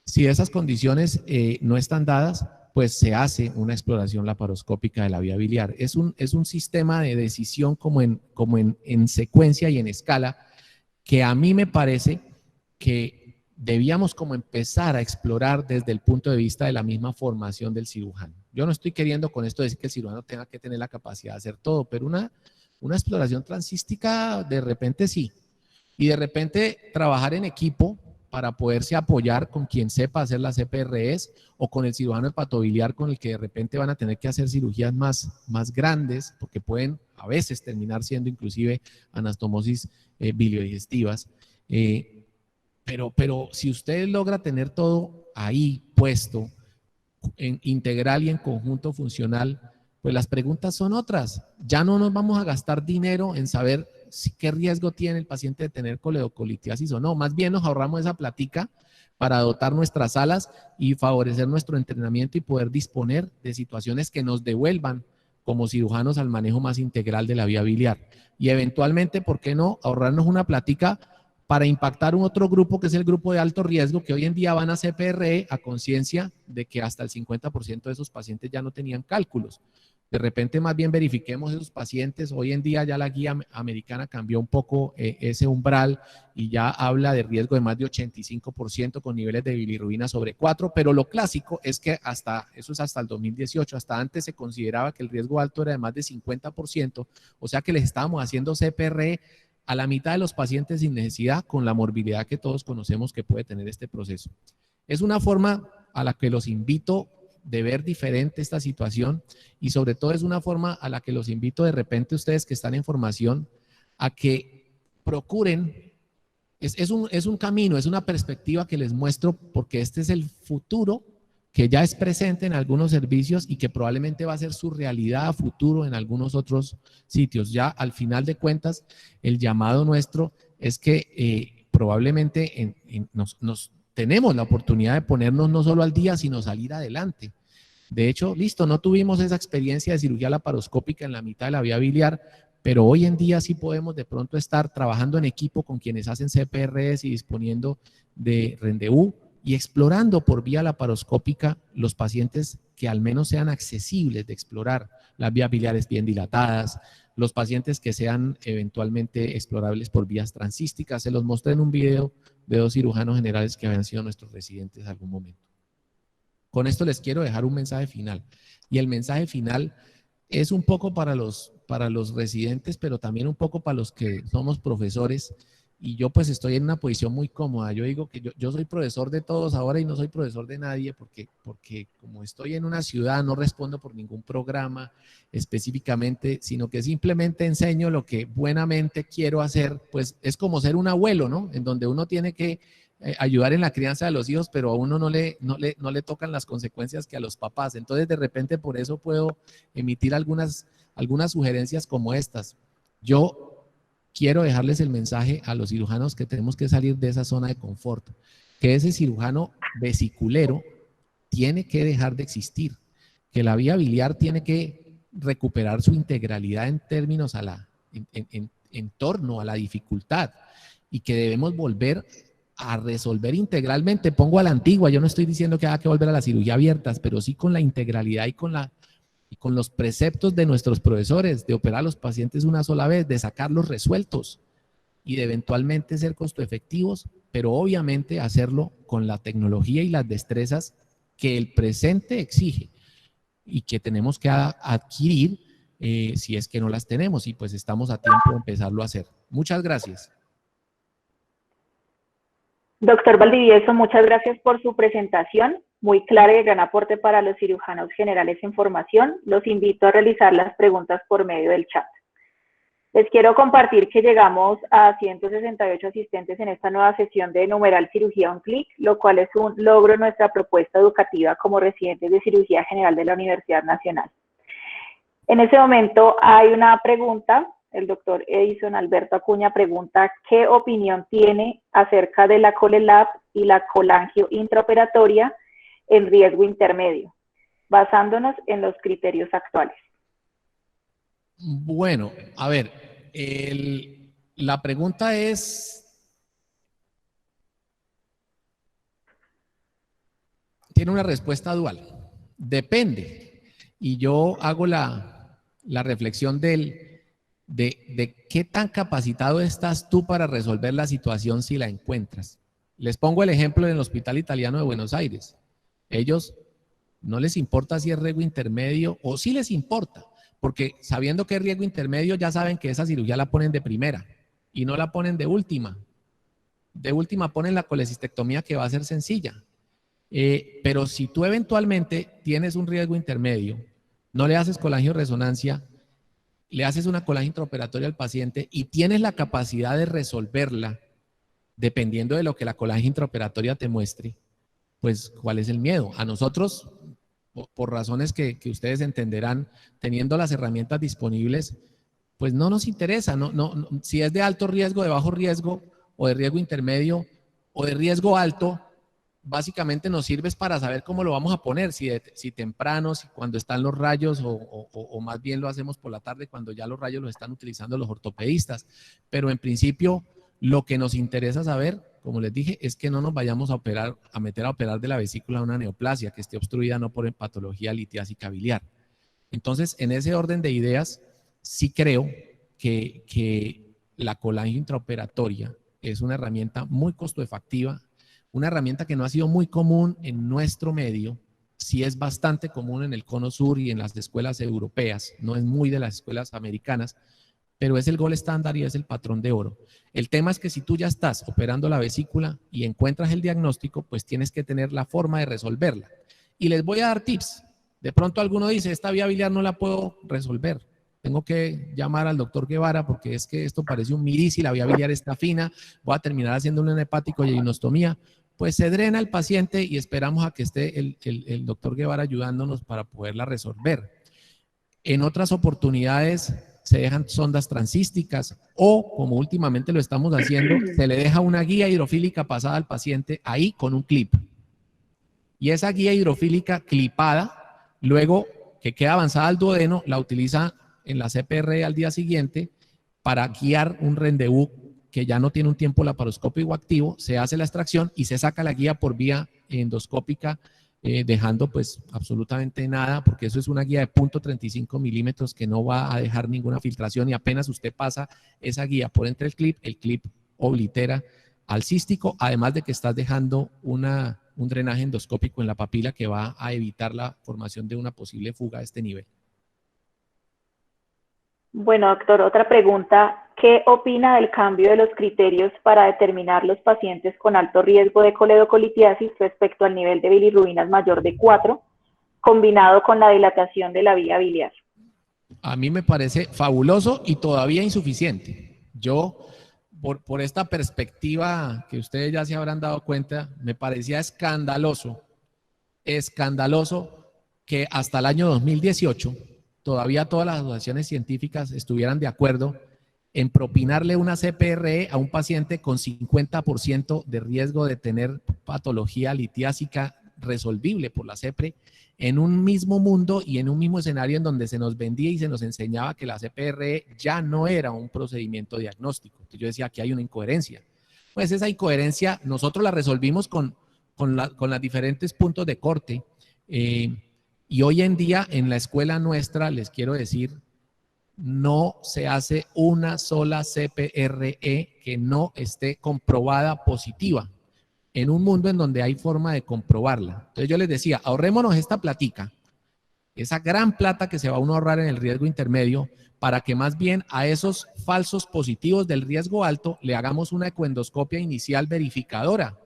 Si esas condiciones no están dadas, pues se hace una exploración laparoscópica de la vía biliar. Es un sistema de decisión como en secuencia y en escala, que a mí me parece que debíamos como empezar a explorar desde el punto de vista de la misma formación del cirujano. Yo no estoy queriendo con esto decir que el cirujano tenga que tener la capacidad de hacer todo, pero una exploración transística de repente sí. Y de repente trabajar en equipo para poderse apoyar con quien sepa hacer las CPREs o con el cirujano hepatobiliar con el que de repente van a tener que hacer cirugías más grandes, porque pueden a veces terminar siendo inclusive anastomosis biliodigestivas. Pero si usted logra tener todo ahí puesto, en integral y en conjunto funcional, pues las preguntas son otras. Ya no nos vamos a gastar dinero en saber qué riesgo tiene el paciente de tener coledocolitiasis o no. Más bien nos ahorramos esa platica para dotar nuestras salas y favorecer nuestro entrenamiento y poder disponer de situaciones que nos devuelvan como cirujanos al manejo más integral de la vía biliar. Y eventualmente, ¿por qué no ahorrarnos una platica para impactar un otro grupo que es el grupo de alto riesgo, que hoy en día van a CPRE a conciencia de que hasta el 50% de esos pacientes ya no tenían cálculos? De repente más bien verifiquemos esos pacientes. Hoy en día ya la guía americana cambió un poco ese umbral y ya habla de riesgo de más de 85% con niveles de bilirrubina sobre 4, pero lo clásico es que eso es hasta el 2018, hasta antes se consideraba que el riesgo alto era de más de 50%, o sea que les estábamos haciendo CPRE a la mitad de los pacientes sin necesidad, con la morbilidad que todos conocemos que puede tener este proceso. Es una forma a la que los invito de ver diferente esta situación y sobre todo es una forma a la que los invito de repente ustedes que están en formación a que procuren, es un camino, es una perspectiva que les muestro porque este es el futuro que ya es presente en algunos servicios y que probablemente va a ser su realidad a futuro en algunos otros sitios. Ya al final de cuentas, el llamado nuestro es que probablemente nos tenemos la oportunidad de ponernos no solo al día, sino salir adelante. De hecho, listo, no tuvimos esa experiencia de cirugía laparoscópica en la mitad de la vía biliar, pero hoy en día sí podemos de pronto estar trabajando en equipo con quienes hacen CPRs y disponiendo de rendezvous y explorando por vía laparoscópica los pacientes que al menos sean accesibles de explorar, las vías biliares bien dilatadas, los pacientes que sean eventualmente explorables por vías transísticas. Se los mostré en un video de 2 cirujanos generales que habían sido nuestros residentes en algún momento. Con esto les quiero dejar un mensaje final. Y el mensaje final es un poco para los residentes, pero también un poco para los que somos profesores. Y yo pues estoy en una posición muy cómoda. Yo digo que yo soy profesor de todos ahora y no soy profesor de nadie porque como estoy en una ciudad no respondo por ningún programa específicamente, sino que simplemente enseño lo que buenamente quiero hacer. Pues es como ser un abuelo, ¿no? En donde uno tiene que ayudar en la crianza de los hijos, pero a uno no le tocan las consecuencias que a los papás. Entonces, de repente, por eso puedo emitir algunas sugerencias como estas. Yo quiero dejarles el mensaje a los cirujanos que tenemos que salir de esa zona de confort, que ese cirujano vesiculero tiene que dejar de existir, que la vía biliar tiene que recuperar su integralidad en términos en torno a la dificultad y que debemos volver a resolver integralmente. Pongo a la antigua, yo no estoy diciendo que haya que volver a la cirugía abiertas, pero sí con la integralidad y con los preceptos de nuestros profesores, de operar a los pacientes una sola vez, de sacarlos resueltos y de eventualmente ser costo efectivos, pero obviamente hacerlo con la tecnología y las destrezas que el presente exige y que tenemos que adquirir si es que no las tenemos, y pues estamos a tiempo de empezarlo a hacer. Muchas gracias. Doctor Valdivieso, muchas gracias por su presentación, muy clara y de gran aporte para los cirujanos generales en formación. Los invito a realizar las preguntas por medio del chat. Les quiero compartir que llegamos a 168 asistentes en esta nueva sesión de numeral Cirugía un Clic, lo cual es un logro en nuestra propuesta educativa como residentes de Cirugía General de la Universidad Nacional. En ese momento hay una pregunta. El doctor Edison Alberto Acuña pregunta ¿qué opinión tiene acerca de la ColeLab y la colangio intraoperatoria en riesgo intermedio, basándonos en los criterios actuales? Bueno, a ver, la pregunta tiene una respuesta dual. Depende. Y yo hago la reflexión de qué tan capacitado estás tú para resolver la situación si la encuentras. Les pongo el ejemplo del Hospital Italiano de Buenos Aires. Ellos no les importa si es riesgo intermedio o sí les importa, porque sabiendo que es riesgo intermedio ya saben que esa cirugía la ponen de primera y no la ponen de última. De última ponen la colecistectomía, que va a ser sencilla. Pero si tú eventualmente tienes un riesgo intermedio, no le haces colangioresonancia, le haces una colangio intraoperatoria al paciente y tienes la capacidad de resolverla, dependiendo de lo que la colangio intraoperatoria te muestre, pues ¿cuál es el miedo? A nosotros, por razones que ustedes entenderán, teniendo las herramientas disponibles, pues no nos interesa, si es de alto riesgo, de bajo riesgo, o de riesgo intermedio, o de riesgo alto, básicamente nos sirve para saber cómo lo vamos a poner, si temprano, si cuando están los rayos, o más bien lo hacemos por la tarde cuando ya los rayos los están utilizando los ortopedistas. Pero en principio, lo que nos interesa saber, como les dije, es que no nos vayamos a meter a operar de la vesícula una neoplasia que esté obstruida no por patología litiásica biliar. Entonces, en ese orden de ideas, sí creo que la colangio intraoperatoria es una herramienta muy costo efectiva, una herramienta que no ha sido muy común en nuestro medio, sí es bastante común en el cono sur y en las escuelas europeas, no es muy de las escuelas americanas, pero es el gold estándar y es el patrón de oro. El tema es que si tú ya estás operando la vesícula y encuentras el diagnóstico, pues tienes que tener la forma de resolverla. Y les voy a dar tips. De pronto alguno dice, esta vía biliar no la puedo resolver. Tengo que llamar al doctor Guevara porque es que esto parece un miris y la vía biliar está fina, voy a terminar haciendo un hepático y inostomía. Pues se drena el paciente y esperamos a que esté el doctor Guevara ayudándonos para poderla resolver. En otras oportunidades se dejan sondas transísticas o, como últimamente lo estamos haciendo, se le deja una guía hidrofílica pasada al paciente ahí con un clip. Y esa guía hidrofílica clipada, luego que queda avanzada al duodeno, la utiliza en la CPR al día siguiente para guiar un rendezvous que ya no tiene un tiempo laparoscópico activo, se hace la extracción y se saca la guía por vía endoscópica, dejando pues absolutamente nada, porque eso es una guía de 0.35 milímetros que no va a dejar ninguna filtración y apenas usted pasa esa guía por entre el clip oblitera al cístico, además de que estás dejando un drenaje endoscópico en la papila que va a evitar la formación de una posible fuga a este nivel. Bueno, doctor, otra pregunta. ¿Qué opina del cambio de los criterios para determinar los pacientes con alto riesgo de coledocolitiasis respecto al nivel de bilirrubinas mayor de 4, combinado con la dilatación de la vía biliar? A mí me parece fabuloso y todavía insuficiente. Yo, por esta perspectiva que ustedes ya se habrán dado cuenta, me parecía escandaloso que hasta el año 2018 todavía todas las asociaciones científicas estuvieran de acuerdo en propinarle una CPRE a un paciente con 50% de riesgo de tener patología litiásica resolvible por la CPRE, en un mismo mundo y en un mismo escenario en donde se nos vendía y se nos enseñaba que la CPRE ya no era un procedimiento diagnóstico. Entonces yo decía que hay una incoherencia. Pues esa incoherencia nosotros la resolvimos con los diferentes puntos de corte. Y hoy en día en la escuela nuestra, les quiero decir, no se hace una sola CPRE que no esté comprobada positiva en un mundo en donde hay forma de comprobarla. Entonces yo les decía, ahorrémonos esta platica, esa gran plata que se va a uno a ahorrar en el riesgo intermedio, para que más bien a esos falsos positivos del riesgo alto le hagamos una ecoendoscopia inicial verificadora.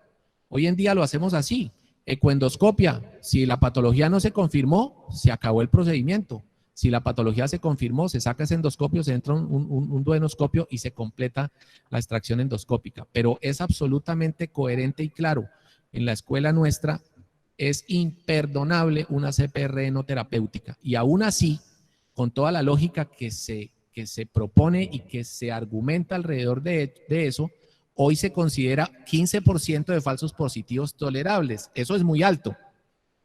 Hoy en día lo hacemos así. Ecoendoscopia, si la patología no se confirmó, se acabó el procedimiento. Si la patología se confirmó, se saca ese endoscopio, se entra un duodenoscopio y se completa la extracción endoscópica. Pero es absolutamente coherente y claro. En la escuela nuestra es imperdonable una CPRE no terapéutica. Y aún así, con toda la lógica que se propone y que se argumenta alrededor de eso, hoy se considera 15% de falsos positivos tolerables. Eso es muy alto,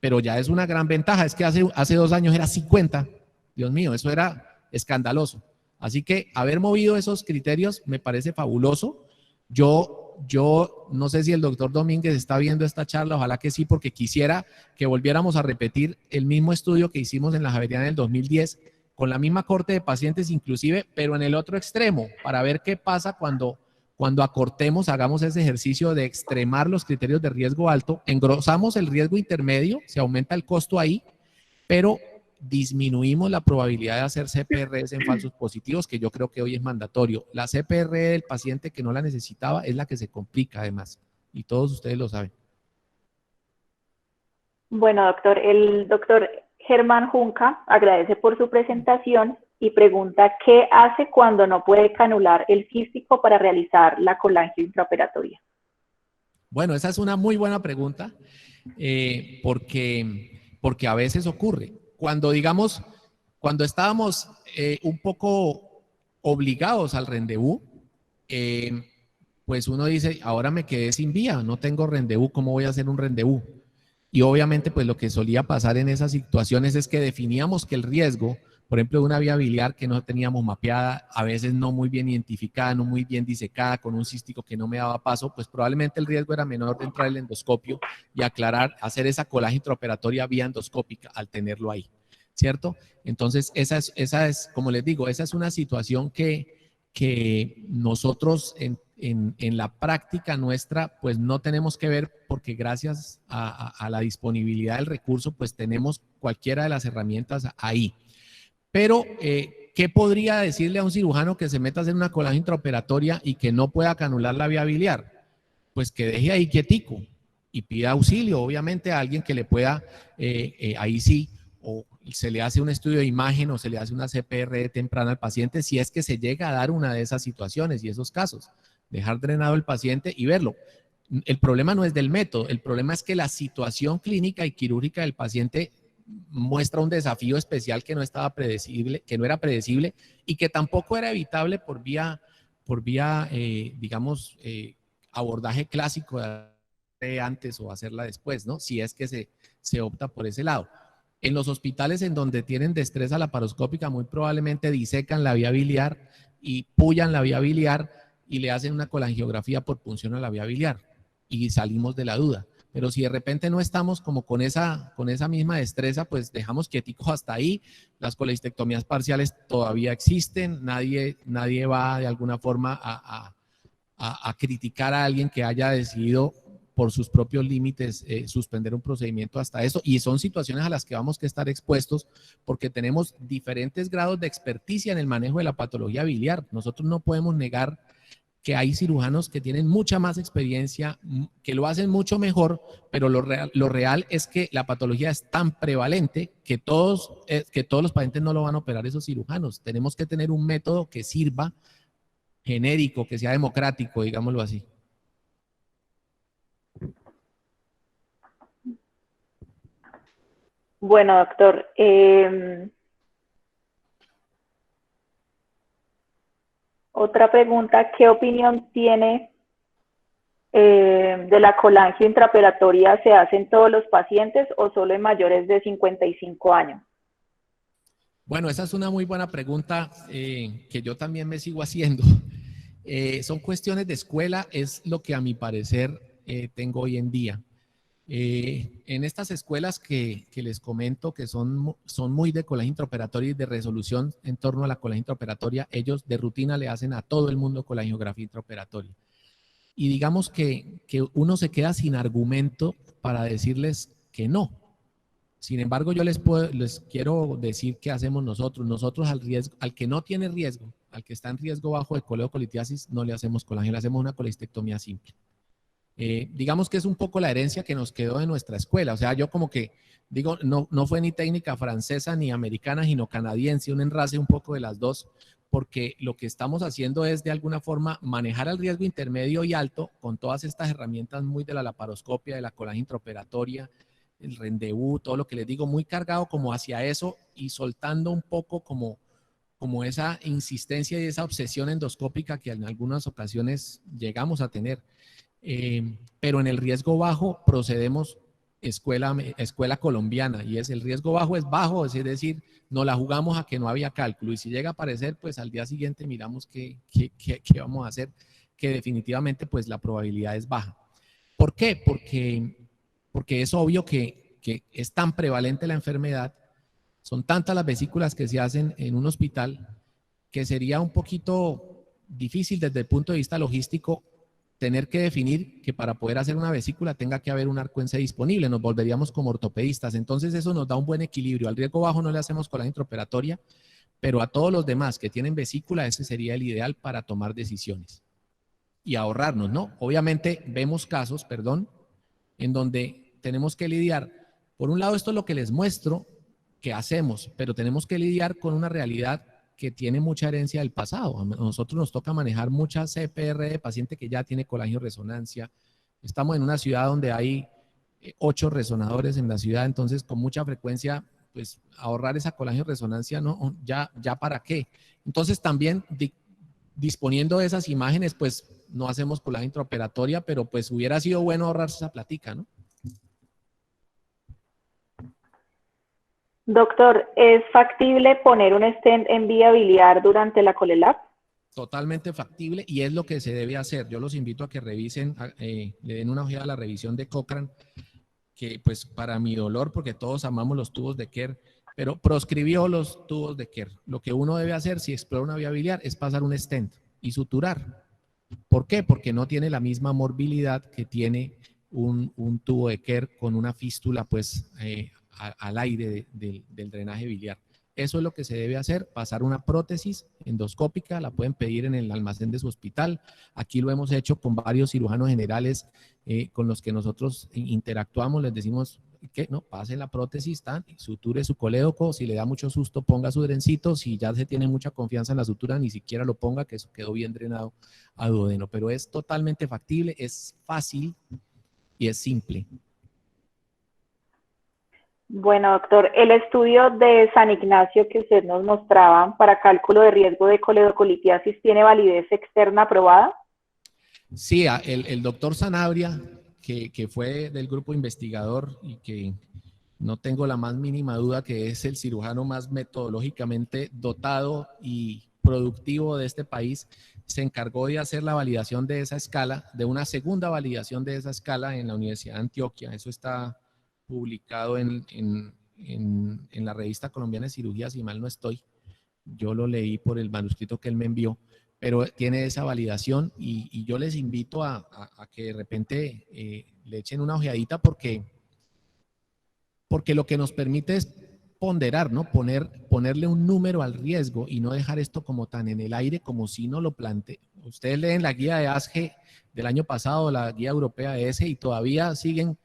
pero ya es una gran ventaja. Es que hace 2 años era 50. Dios mío, eso era escandaloso. Así que haber movido esos criterios me parece fabuloso. Yo no sé si el doctor Domínguez está viendo esta charla, ojalá que sí, porque quisiera que volviéramos a repetir el mismo estudio que hicimos en la Javeriana del 2010, con la misma corte de pacientes inclusive, pero en el otro extremo, para ver qué pasa cuando Cuando acortemos, hagamos ese ejercicio de extremar los criterios de riesgo alto, engrosamos el riesgo intermedio, se aumenta el costo ahí, pero disminuimos la probabilidad de hacer CPRs en falsos positivos, que yo creo que hoy es mandatorio. La CPR del paciente que no la necesitaba es la que se complica además, y todos ustedes lo saben. Bueno, doctor, el doctor Germán Junca agradece por su presentación y pregunta qué hace cuando no puede canular el quístico para realizar la colangio intraoperatoria. Bueno, esa es una muy buena pregunta, porque a veces ocurre. Cuando, digamos, cuando estábamos un poco obligados al rendezvous, pues uno dice, ahora me quedé sin vía, no tengo rendezvous, ¿cómo voy a hacer un rendezvous? Y obviamente, pues lo que solía pasar en esas situaciones es que definíamos que el riesgo, por ejemplo, de una vía biliar que no teníamos mapeada, a veces no muy bien identificada, no muy bien disecada, con un cístico que no me daba paso, pues probablemente el riesgo era menor de entrar al endoscopio y aclarar, hacer esa colangio intraoperatoria vía endoscópica al tenerlo ahí, ¿cierto? Entonces, esa es, como les digo, esa es una situación que nosotros en la práctica nuestra, pues no tenemos que ver, porque gracias a la disponibilidad del recurso, pues tenemos cualquiera de las herramientas ahí. Pero, ¿qué podría decirle a un cirujano que se meta a hacer una colangio intraoperatoria y que no pueda canular la vía biliar? Pues que deje ahí quietico y pida auxilio, obviamente, a alguien que le pueda, ahí sí, o se le hace un estudio de imagen o se le hace una CPR temprana al paciente si es que se llega a dar una de esas situaciones y esos casos. Dejar drenado el paciente y verlo. El problema no es del método, el problema es que la situación clínica y quirúrgica del paciente muestra un desafío especial que no estaba predecible, que no era predecible y que tampoco era evitable por vía digamos, abordaje clásico de antes o hacerla después, ¿no? Si es que se opta por ese lado. En los hospitales en donde tienen destreza laparoscópica, muy probablemente disecan la vía biliar y pullan la vía biliar y le hacen una colangiografía por punción a la vía biliar y salimos de la duda. Pero si de repente no estamos como con esa misma destreza, pues dejamos quietico hasta ahí. Las colestectomías parciales todavía existen, nadie va de alguna forma a criticar a alguien que haya decidido por sus propios límites suspender un procedimiento hasta eso, y son situaciones a las que vamos a estar expuestos porque tenemos diferentes grados de experticia en el manejo de la patología biliar. Nosotros no podemos negar que hay cirujanos que tienen mucha más experiencia, que lo hacen mucho mejor, pero lo real es que la patología es tan prevalente que todos los pacientes no lo van a operar esos cirujanos. Tenemos que tener un método que sirva, genérico, que sea democrático, digámoslo así. Bueno, doctor, otra pregunta, ¿qué opinión tiene de la colangio intraoperatoria? ¿Se hace en todos los pacientes o solo en mayores de 55 años? Bueno, esa es una muy buena pregunta que yo también me sigo haciendo. Son cuestiones de escuela, es lo que a mi parecer tengo hoy en día. En estas escuelas que les comento que son muy de colangio intraoperatoria y de resolución en torno a la colangio intraoperatoria, ellos de rutina le hacen a todo el mundo colangiografía intraoperatoria. Y digamos que uno se queda sin argumento para decirles que no. Sin embargo, yo les quiero decir qué hacemos nosotros. Nosotros al que no tiene riesgo, al que está en riesgo bajo de coleocolitiasis, no le hacemos colangio, le hacemos una colestectomía simple. Digamos que es un poco la herencia que nos quedó de nuestra escuela. O sea, yo como que digo, no fue ni técnica francesa ni americana, sino canadiense, un enrase un poco de las dos, porque lo que estamos haciendo es de alguna forma manejar el riesgo intermedio y alto con todas estas herramientas muy de la laparoscopia, de la colangio intraoperatoria, el rendezvous, todo lo que les digo, muy cargado como hacia eso y soltando un poco como esa insistencia y esa obsesión endoscópica que en algunas ocasiones llegamos a tener. Pero en el riesgo bajo procedemos escuela colombiana, y el riesgo bajo es bajo, es decir, no la jugamos a que no había cálculo, y si llega a aparecer, pues al día siguiente miramos qué vamos a hacer, que definitivamente pues la probabilidad es baja. ¿Por qué? Porque es obvio que es tan prevalente la enfermedad, son tantas las vesículas que se hacen en un hospital, que sería un poquito difícil desde el punto de vista logístico tener que definir que para poder hacer una vesícula tenga que haber un arco en C disponible, nos volveríamos como ortopedistas. Entonces eso nos da un buen equilibrio. Al riesgo bajo no le hacemos colágeno intraoperatoria, pero a todos los demás que tienen vesícula, ese sería el ideal para tomar decisiones y ahorrarnos, ¿no? Obviamente vemos casos, perdón, en donde tenemos que lidiar. Por un lado, esto es lo que les muestro que hacemos, pero tenemos que lidiar con una realidad que tiene mucha herencia del pasado. A nosotros nos toca manejar mucha CPR de paciente que ya tiene colágeno resonancia. Estamos en una ciudad donde hay 8 resonadores en la ciudad, entonces con mucha frecuencia, pues ahorrar esa colágeno resonancia, no, ya para qué. Entonces también disponiendo de esas imágenes, pues no hacemos colágeno intraoperatoria, pero pues hubiera sido bueno ahorrarse esa platica, ¿no? Doctor, ¿es factible poner un stent en vía biliar durante la COLELAP? Totalmente factible y es lo que se debe hacer. Yo los invito a que revisen, le den una ojeada a la revisión de Cochrane, que pues para mi dolor, porque todos amamos los tubos de Kerr, pero proscribió los tubos de Kerr. Lo que uno debe hacer si explora una vía biliar es pasar un stent y suturar. ¿Por qué? Porque no tiene la misma morbilidad que tiene un tubo de Kerr con una fístula pues al aire del drenaje biliar. Eso es lo que se debe hacer, pasar una prótesis endoscópica, la pueden pedir en el almacén de su hospital. Aquí lo hemos hecho con varios cirujanos generales con los que nosotros interactuamos, les decimos que no, pase la prótesis, suture su colédoco, si le da mucho susto ponga su drencito, si ya se tiene mucha confianza en la sutura ni siquiera lo ponga, que eso quedó bien drenado a duodeno, pero es totalmente factible, es fácil y es simple. Bueno, doctor, el estudio de San Ignacio que usted nos mostraba para cálculo de riesgo de coledocolitiasis, ¿tiene validez externa aprobada? Sí, el doctor Sanabria, que fue del grupo investigador y que no tengo la más mínima duda que es el cirujano más metodológicamente dotado y productivo de este país, se encargó de hacer la validación de esa escala, de una segunda validación de esa escala en la Universidad de Antioquia. Eso está publicado en la revista colombiana de cirugía, si mal no estoy. Yo lo leí por el manuscrito que él me envió, pero tiene esa validación y yo les invito a que de repente le echen una ojeadita porque lo que nos permite es ponderar, ¿no? Ponerle un número al riesgo y no dejar esto como tan en el aire como si no lo plantee. Ustedes leen la guía de ASGE del año pasado, la guía europea de ESE, y todavía siguen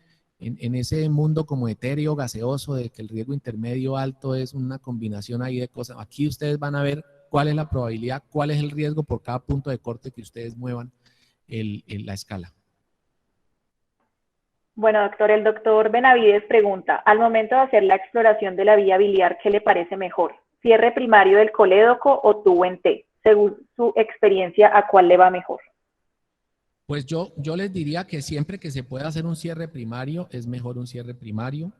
en ese mundo como etéreo, gaseoso, de que el riesgo intermedio alto es una combinación ahí de cosas. Aquí ustedes van a ver cuál es la probabilidad, cuál es el riesgo por cada punto de corte que ustedes muevan la escala. Bueno, doctor, el doctor Benavides pregunta, al momento de hacer la exploración de la vía biliar, ¿qué le parece mejor? ¿Cierre primario del colédoco o tubo en T? Según su experiencia, ¿a cuál le va mejor? Pues yo les diría que siempre que se pueda hacer un cierre primario, es mejor un cierre primario.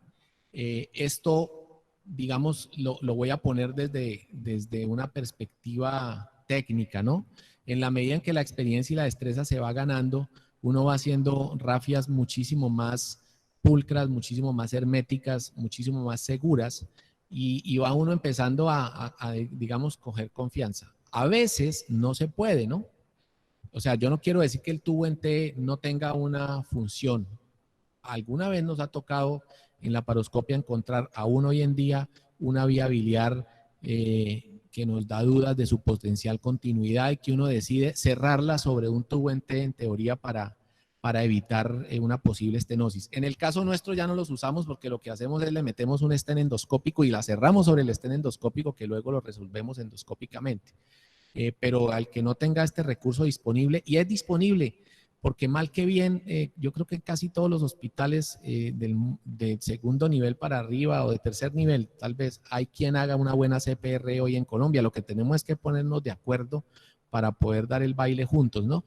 Esto, digamos, lo voy a poner desde una perspectiva técnica, ¿no? En la medida en que la experiencia y la destreza se va ganando, uno va haciendo rafias muchísimo más pulcras, muchísimo más herméticas, muchísimo más seguras, y va uno empezando digamos, coger confianza. A veces no se puede, ¿no? O sea, yo no quiero decir que el tubo en T no tenga una función. Alguna vez nos ha tocado en la paroscopia encontrar aún hoy en día una vía biliar que nos da dudas de su potencial continuidad y que uno decide cerrarla sobre un tubo en T en teoría para evitar una posible estenosis. En el caso nuestro ya no los usamos porque lo que hacemos es le metemos un stent endoscópico y la cerramos sobre el stent endoscópico que luego lo resolvemos endoscópicamente. Pero al que no tenga este recurso disponible, y es disponible, porque mal que bien, yo creo que casi todos los hospitales del segundo nivel para arriba o de tercer nivel, tal vez hay quien haga una buena CPR hoy en Colombia. Lo que tenemos es que ponernos de acuerdo para poder dar el baile juntos, ¿no?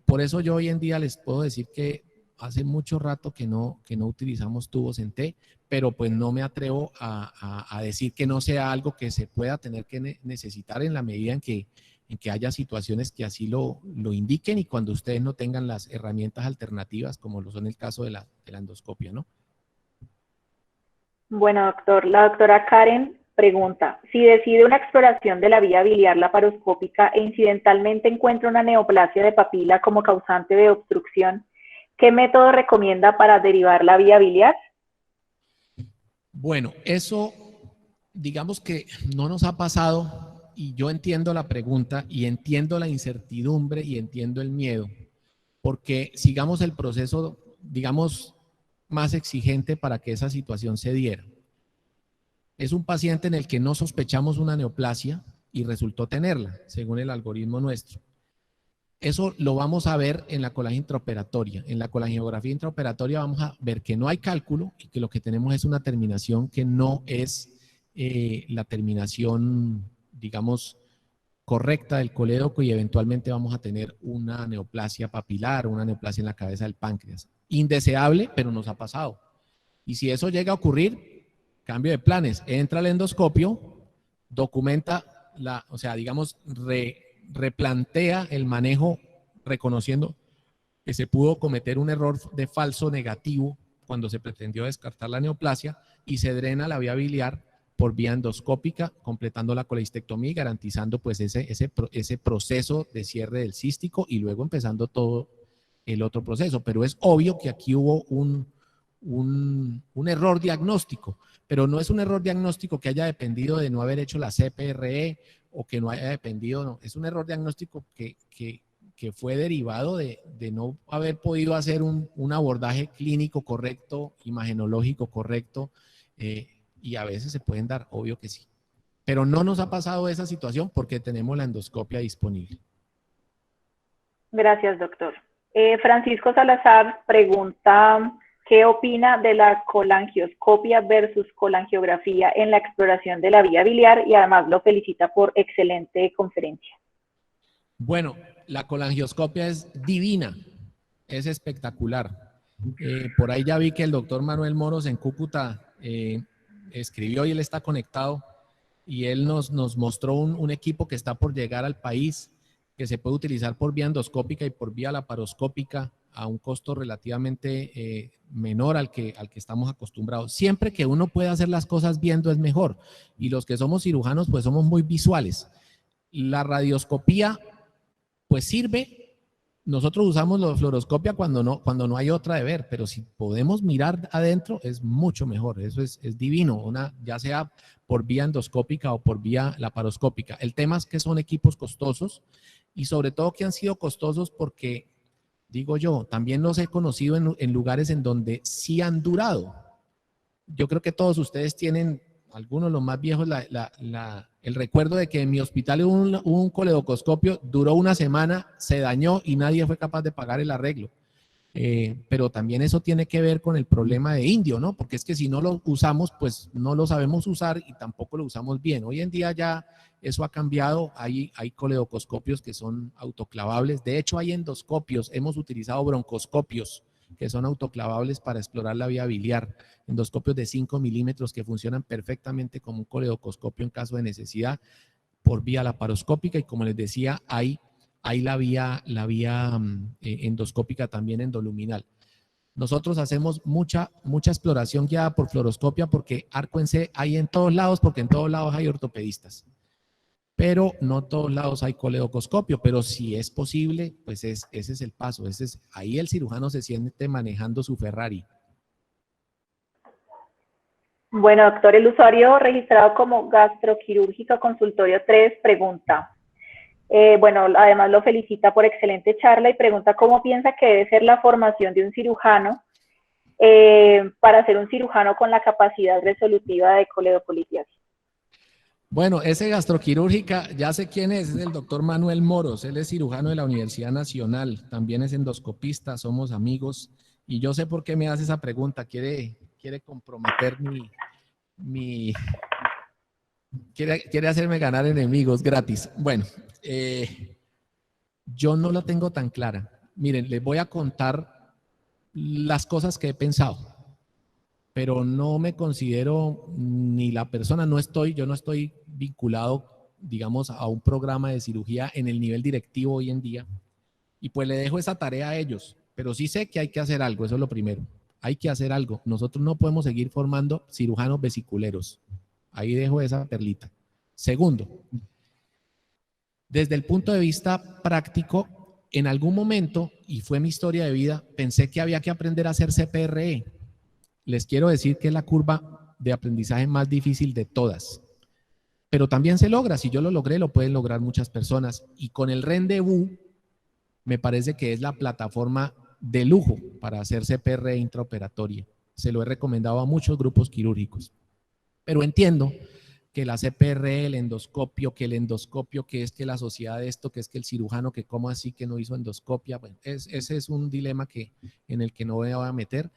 Por eso yo hoy en día les puedo decir que hace mucho rato que no utilizamos tubos en T, pero pues no me atrevo a decir que no sea algo que se pueda tener que necesitar en la medida en que haya situaciones que así lo indiquen y cuando ustedes no tengan las herramientas alternativas, como lo son el caso de la endoscopia, ¿no? Bueno, doctor, la doctora Karen Pregunta, si decide una exploración de la vía biliar laparoscópica e incidentalmente encuentra una neoplasia de papila como causante de obstrucción, ¿qué método recomienda para derivar la vía biliar? Bueno, eso digamos que no nos ha pasado y yo entiendo la pregunta y entiendo la incertidumbre y entiendo el miedo, porque sigamos el proceso, digamos, más exigente para que esa situación se diera. Es un paciente en el que no sospechamos una neoplasia y resultó tenerla, según el algoritmo nuestro. Eso lo vamos a ver en la colagia intraoperatoria. En la colangiografía intraoperatoria vamos a ver que no hay cálculo y que lo que tenemos es una terminación que no es la terminación, digamos, correcta del colédoco y eventualmente vamos a tener una neoplasia papilar, una neoplasia en la cabeza del páncreas. Indeseable, pero nos ha pasado. Y si eso llega a ocurrir, cambio de planes, entra al endoscopio, documenta o sea, digamos, replantea el manejo reconociendo que se pudo cometer un error de falso negativo cuando se pretendió descartar la neoplasia y se drena la vía biliar por vía endoscópica, completando la colecistectomía y garantizando pues ese proceso de cierre del cístico y luego empezando todo el otro proceso. Pero es obvio que aquí hubo un error diagnóstico, pero no es un error diagnóstico que haya dependido de no haber hecho la CPRE o que no haya dependido, no, es un error diagnóstico que fue derivado de no haber podido hacer un abordaje clínico correcto, imagenológico correcto, y a veces se pueden dar, obvio que sí. Pero no nos ha pasado esa situación porque tenemos la endoscopia disponible. Gracias, doctor. Francisco Salazar pregunta, ¿qué opina de la colangioscopia versus colangiografía en la exploración de la vía biliar? Y además lo felicita por excelente conferencia. Bueno, la colangioscopia es divina, es espectacular. Por ahí ya vi que el doctor Manuel Moros en Cúcuta escribió y él está conectado y él nos mostró un equipo que está por llegar al país, que se puede utilizar por vía endoscópica y por vía laparoscópica a un costo relativamente menor al que estamos acostumbrados. Siempre que uno pueda hacer las cosas viendo es mejor. Y los que somos cirujanos pues somos muy visuales. La radioscopía pues sirve. Nosotros usamos la fluoroscopia cuando no hay otra de ver, pero si podemos mirar adentro es mucho mejor, eso es divino, ya sea por vía endoscópica o por vía laparoscópica. El tema es que son equipos costosos y sobre todo que han sido costosos porque, digo yo, también los he conocido en lugares en donde sí han durado. Yo creo que todos ustedes tienen, algunos los más viejos, el recuerdo de que en mi hospital hubo un coledocoscopio, duró una semana, se dañó y nadie fue capaz de pagar el arreglo. Pero también eso tiene que ver con el problema de indio, ¿no? Porque es que si no lo usamos, pues no lo sabemos usar y tampoco lo usamos bien. Hoy en día ya eso ha cambiado, hay coledocoscopios que son autoclavables. De hecho, hay endoscopios, hemos utilizado broncoscopios que son autoclavables para explorar la vía biliar, endoscopios de 5 milímetros que funcionan perfectamente como un coledocoscopio en caso de necesidad por vía laparoscópica y como les decía, hay la vía endoscópica también endoluminal. Nosotros hacemos mucha exploración guiada por fluoroscopia porque arco en C hay en todos lados, porque en todos lados hay ortopedistas. Pero no en todos lados hay coledocoscopio, pero si es posible, pues ese es el paso. Ahí el cirujano se siente manejando su Ferrari. Bueno, doctor, el usuario registrado como gastroquirúrgico consultorio 3 pregunta, bueno, además lo felicita por excelente charla y pregunta cómo piensa que debe ser la formación de un cirujano para ser un cirujano con la capacidad resolutiva de coledocolitiasis. Bueno, ese gastroquirúrgica, ya sé quién es el doctor Manuel Moros, él es cirujano de la Universidad Nacional, también es endoscopista, somos amigos, y yo sé por qué me hace esa pregunta, quiere comprometer quiere hacerme ganar enemigos gratis. Bueno, yo no la tengo tan clara. Miren, les voy a contar las cosas que he pensado, pero no me considero ni la persona, yo no estoy vinculado, digamos, a un programa de cirugía en el nivel directivo hoy en día, y pues le dejo esa tarea a ellos, pero sí sé que hay que hacer algo, eso es lo primero, hay que hacer algo. Nosotros no podemos seguir formando cirujanos vesiculeros, Ahí dejo esa perlita. Segundo, desde el punto de vista práctico, en algún momento, y fue mi historia de vida, pensé que había que aprender a hacer CPRE. Les quiero decir que es la curva de aprendizaje más difícil de todas. Pero también se logra. Si yo lo logré, lo pueden lograr muchas personas. Y con el Rendezvous, me parece que es la plataforma de lujo para hacer CPRE intraoperatoria. Se lo he recomendado a muchos grupos quirúrgicos. Pero entiendo que la CPRE, el endoscopio, que es que la sociedad de esto, que es que el cirujano, que cómo así que no hizo endoscopia. Bueno, ese es un dilema en el que no me voy a meter.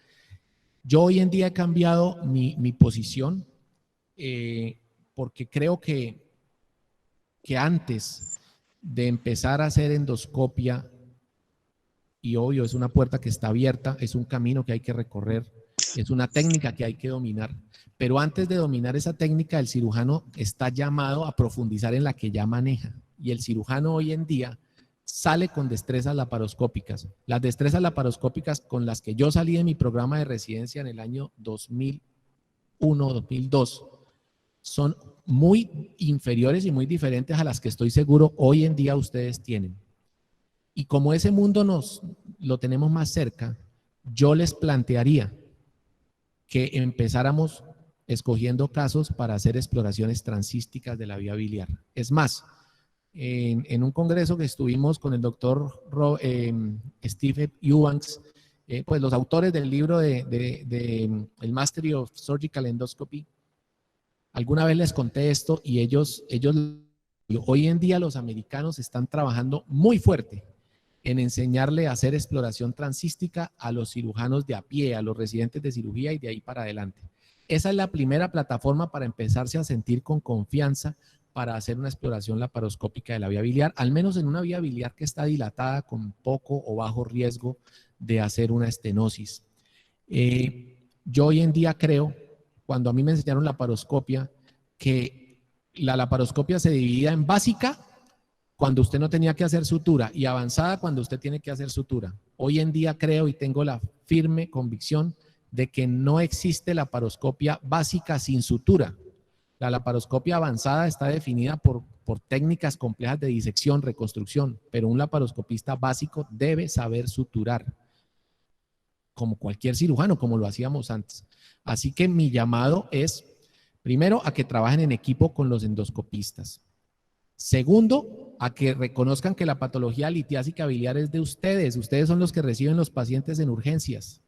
Yo hoy en día he cambiado mi posición porque creo que antes de empezar a hacer endoscopia, y obvio es una puerta que está abierta, es un camino que hay que recorrer, es una técnica que hay que dominar, pero antes de dominar esa técnica, el cirujano está llamado a profundizar en la que ya maneja, y el cirujano hoy en día sale con destrezas laparoscópicas. Las destrezas laparoscópicas con las que yo salí de mi programa de residencia en el año 2001, 2002, son muy inferiores y muy diferentes a las que estoy seguro hoy en día ustedes tienen. Y como ese mundo lo tenemos más cerca, yo les plantearía que empezáramos escogiendo casos para hacer exploraciones transcísticas de la vía biliar. Es más, en un congreso que estuvimos con el doctor Steve Eubanks, pues los autores del libro el Mastery of Surgical Endoscopy, alguna vez les conté esto y ellos hoy en día los americanos están trabajando muy fuerte en enseñarle a hacer exploración transcística a los cirujanos de a pie, a los residentes de cirugía y de ahí para adelante. Esa es la primera plataforma para empezarse a sentir con confianza para hacer una exploración laparoscópica de la vía biliar, al menos en una vía biliar que está dilatada con poco o bajo riesgo de hacer una estenosis. Yo hoy en día creo, cuando a mí me enseñaron laparoscopia, que la laparoscopia se dividía en básica cuando usted no tenía que hacer sutura y avanzada cuando usted tiene que hacer sutura. Hoy en día creo y tengo la firme convicción de que no existe laparoscopia básica sin sutura. La laparoscopia avanzada está definida por técnicas complejas de disección, reconstrucción, pero un laparoscopista básico debe saber suturar, como cualquier cirujano, como lo hacíamos antes. Así que mi llamado es, primero, a que trabajen en equipo con los endoscopistas. Segundo, a que reconozcan que la patología litiásica biliar es de ustedes. Ustedes son los que reciben los pacientes en urgencias.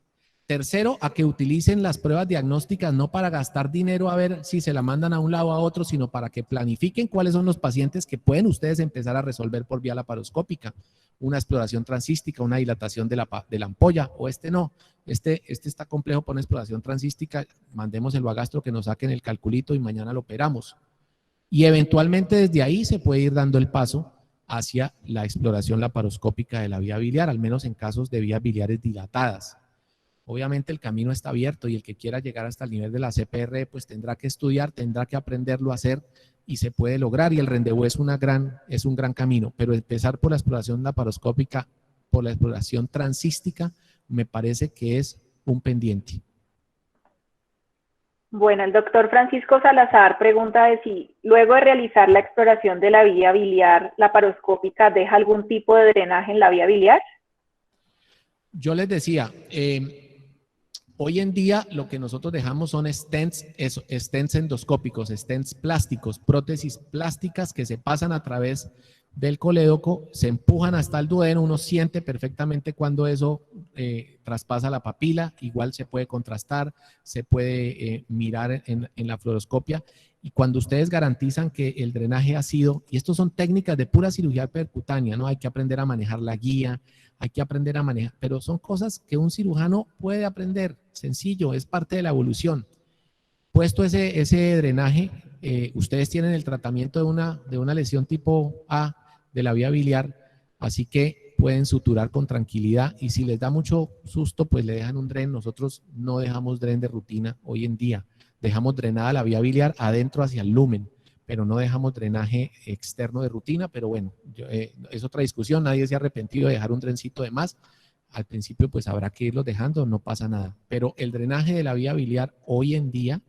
Tercero, a que utilicen las pruebas diagnósticas no para gastar dinero a ver si se la mandan a un lado o a otro, sino para que planifiquen cuáles son los pacientes que pueden ustedes empezar a resolver por vía laparoscópica. Una exploración transcística, una dilatación de la ampolla, o no. Este está complejo por una exploración transcística, mandémoselo a gastro que nos saquen el calculito y mañana lo operamos. Y eventualmente desde ahí se puede ir dando el paso hacia la exploración laparoscópica de la vía biliar, al menos en casos de vías biliares dilatadas. Obviamente el camino está abierto y el que quiera llegar hasta el nivel de la CPR, pues tendrá que estudiar, tendrá que aprenderlo a hacer y se puede lograr. Y el Rendezvous es un gran camino, pero empezar por la exploración laparoscópica, por la exploración transcística, me parece que es un pendiente. Bueno, el doctor Francisco Salazar pregunta de si luego de realizar la exploración de la vía biliar laparoscópica deja algún tipo de drenaje en la vía biliar. Yo les decía, hoy en día lo que nosotros dejamos son stents endoscópicos, stents plásticos, prótesis plásticas que se pasan a través del colédoco, se empujan hasta el duodeno, uno siente perfectamente cuando eso traspasa la papila, igual se puede contrastar, se puede mirar en la fluoroscopia, y cuando ustedes garantizan que el drenaje ha sido, y estos son técnicas de pura cirugía percutánea, ¿no? Hay que aprender a manejar la guía, hay que aprender a manejar, pero son cosas que un cirujano puede aprender, sencillo, es parte de la evolución. Puesto ese drenaje, ustedes tienen el tratamiento de una lesión tipo A de la vía biliar, así que pueden suturar con tranquilidad y si les da mucho susto, pues le dejan un dren. Nosotros no dejamos dren de rutina hoy en día, dejamos drenada la vía biliar adentro hacia el lumen, pero no dejamos drenaje externo de rutina, pero bueno, es otra discusión, nadie se ha arrepentido de dejar un drencito de más. Al principio pues habrá que irlos dejando, no pasa nada, pero el drenaje de la vía biliar hoy en día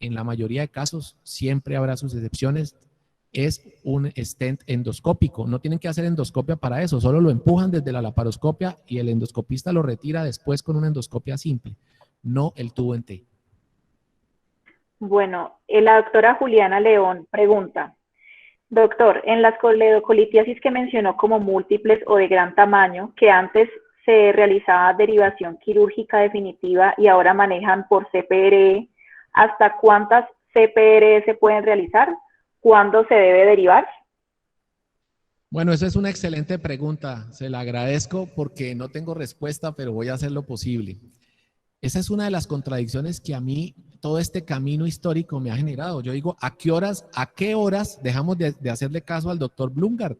en la mayoría de casos, siempre habrá sus excepciones, es un stent endoscópico. No tienen que hacer endoscopia para eso, solo lo empujan desde la laparoscopia y el endoscopista lo retira después con una endoscopia simple, no el tubo en T. Bueno, la doctora Juliana León pregunta, doctor, en las coledocolitiasis que mencionó como múltiples o de gran tamaño, que antes se realizaba derivación quirúrgica definitiva y ahora manejan por CPRE, ¿hasta cuántas CPRE se pueden realizar? ¿Cuándo se debe derivar? Bueno, esa es una excelente pregunta. Se la agradezco porque no tengo respuesta, pero voy a hacer lo posible. Esa es una de las contradicciones que a mí todo este camino histórico me ha generado. Yo digo, a qué horas dejamos de hacerle caso al doctor Blumgard?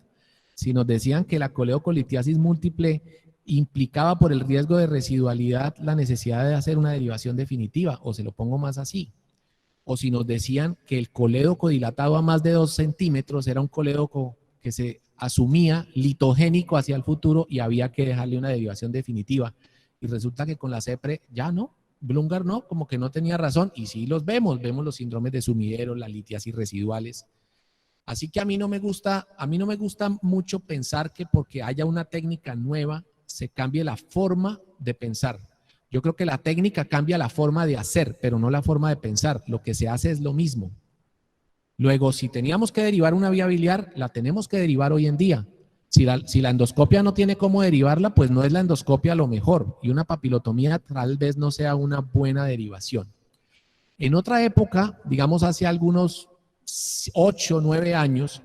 Si nos decían que la coledocolitiasis múltiple implicaba por el riesgo de residualidad la necesidad de hacer una derivación definitiva, o se lo pongo más así. O si nos decían que el colédoco dilatado a más de 2 centímetros era un colédoco que se asumía litogénico hacia el futuro y había que dejarle una derivación definitiva. Y resulta que con la CEPRE ya no, Blumgard no, como que no tenía razón, y sí los vemos los síndromes de sumidero, las litiasis residuales. Así que a mí no me gusta mucho pensar que porque haya una técnica nueva se cambie la forma de pensar. Yo creo que la técnica cambia la forma de hacer, pero no la forma de pensar. Lo que se hace es lo mismo. Luego, si teníamos que derivar una vía biliar, la tenemos que derivar hoy en día. Si la endoscopia no tiene cómo derivarla, pues no es la endoscopia lo mejor. Y una papilotomía tal vez no sea una buena derivación. En otra época, digamos hace algunos 8 o 9 años,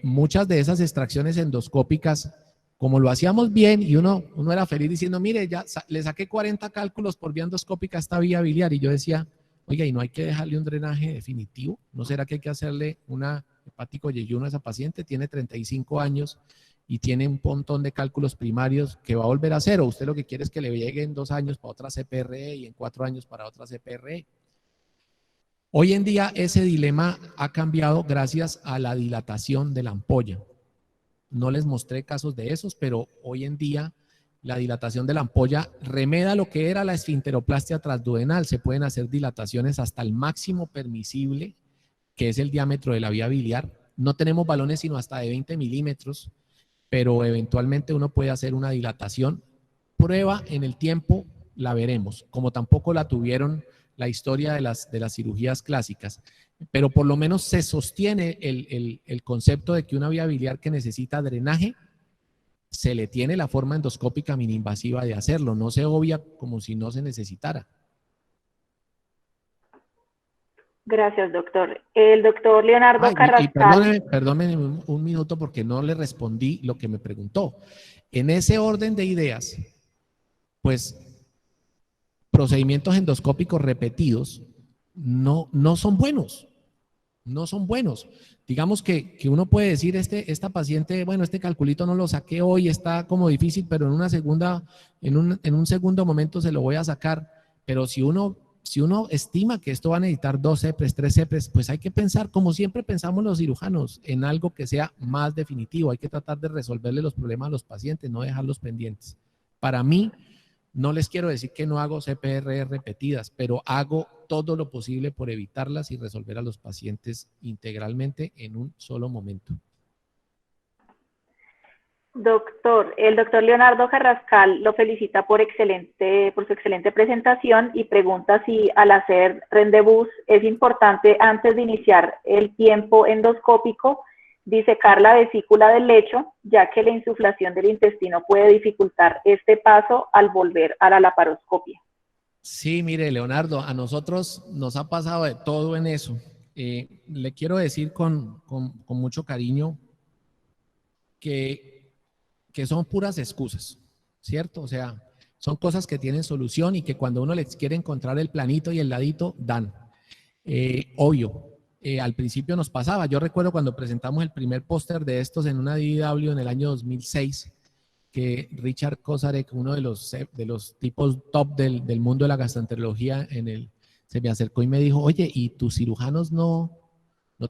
muchas de esas extracciones endoscópicas, como lo hacíamos bien y uno era feliz diciendo, mire, ya le saqué 40 cálculos por vía endoscópica a esta vía biliar, y yo decía, oiga, ¿y no hay que dejarle un drenaje definitivo? ¿No será que hay que hacerle una hepático yeyuno a esa paciente? Tiene 35 años y tiene un montón de cálculos primarios que va a volver a hacer, o usted lo que quiere es que le llegue en 2 años para otra CPRE y en 4 años para otra CPRE. Hoy en día ese dilema ha cambiado gracias a la dilatación de la ampolla. No les mostré casos de esos, pero hoy en día la dilatación de la ampolla remeda lo que era la esfinteroplastia transduodenal. Se pueden hacer dilataciones hasta el máximo permisible, que es el diámetro de la vía biliar. No tenemos balones sino hasta de 20 milímetros, pero eventualmente uno puede hacer una dilatación. Prueba en el tiempo, la veremos, como tampoco la tuvieron la historia de las cirugías clásicas, pero por lo menos se sostiene el concepto de que una vía biliar que necesita drenaje, se le tiene la forma endoscópica mini-invasiva de hacerlo, no se obvia como si no se necesitara. Gracias, doctor. El doctor Leonardo Carrascal. Perdóneme un minuto porque no le respondí lo que me preguntó. En ese orden de ideas, pues procedimientos endoscópicos repetidos no son buenos. No son buenos. Digamos que uno puede decir, esta paciente, bueno, este calculito no lo saqué hoy, está como difícil, pero en un segundo momento se lo voy a sacar. Pero si uno estima que esto va a necesitar 2 CEPRES, 3 CEPRES, pues hay que pensar, como siempre pensamos los cirujanos, en algo que sea más definitivo. Hay que tratar de resolverle los problemas a los pacientes, no dejarlos pendientes. Para mí, no les quiero decir que no hago CPR repetidas, pero hago todo lo posible por evitarlas y resolver a los pacientes integralmente en un solo momento. Doctor, el doctor Leonardo Carrascal lo felicita por su excelente presentación y pregunta si al hacer rendezvous es importante antes de iniciar el tiempo endoscópico disecar la vesícula del lecho, ya que la insuflación del intestino puede dificultar este paso al volver a la laparoscopia. Sí, mire, Leonardo, a nosotros nos ha pasado de todo en eso. Le quiero decir con mucho cariño que son puras excusas, ¿cierto? O sea, son cosas que tienen solución y que cuando uno les quiere encontrar el planito y el ladito, dan. Obvio. Al principio nos pasaba, yo recuerdo cuando presentamos el primer póster de estos en una DDW en el año 2006, que Richard Kosarek, uno de los tipos top del mundo de la gastroenterología, se me acercó y me dijo, oye, ¿y tus cirujanos no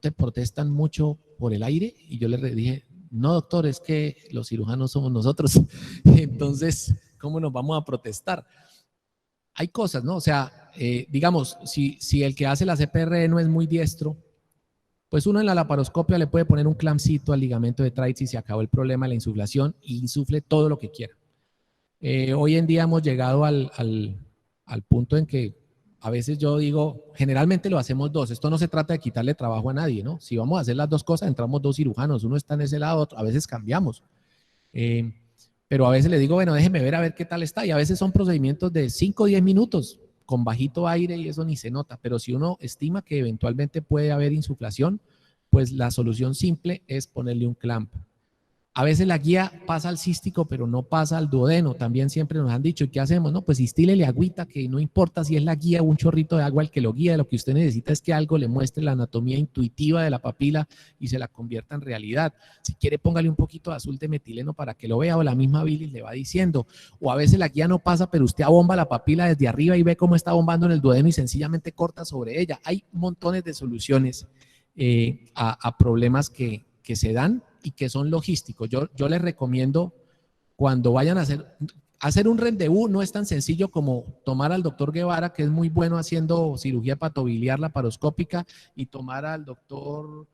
te protestan mucho por el aire? Y yo le dije, no, doctor, es que los cirujanos somos nosotros. Entonces, ¿cómo nos vamos a protestar? Hay cosas, ¿no? O sea, digamos, si el que hace la CPRE no es muy diestro, pues uno en la laparoscopia le puede poner un clampcito al ligamento de Treitz y se acabó el problema de la insuflación y insufle todo lo que quiera. Hoy en día hemos llegado al punto en que a veces yo digo, generalmente lo hacemos dos. Esto no se trata de quitarle trabajo a nadie, ¿no? Si vamos a hacer las dos cosas, entramos dos cirujanos. Uno está en ese lado, otro, a veces cambiamos. Pero a veces le digo, bueno, déjeme ver a ver qué tal está. Y a veces son procedimientos de 5 o 10 minutos con bajito aire y eso ni se nota. Pero si uno estima que eventualmente puede haber insuflación, pues la solución simple es ponerle un clamp. A veces la guía pasa al cístico, pero no pasa al duodeno. También siempre nos han dicho, ¿y qué hacemos? No, pues instílele agüita, que no importa si es la guía o un chorrito de agua el que lo guía. Lo que usted necesita es que algo le muestre la anatomía intuitiva de la papila y se la convierta en realidad. Si quiere, póngale un poquito de azul de metileno para que lo vea, o la misma bilis le va diciendo. O a veces la guía no pasa, pero usted abomba la papila desde arriba y ve cómo está bombando en el duodeno y sencillamente corta sobre ella. Hay montones de soluciones a problemas que se dan y que son logísticos. Yo les recomiendo, cuando vayan a hacer un rendezvous, no es tan sencillo como tomar al doctor Guevara, que es muy bueno haciendo cirugía patobiliar laparoscópica, y tomar al doctor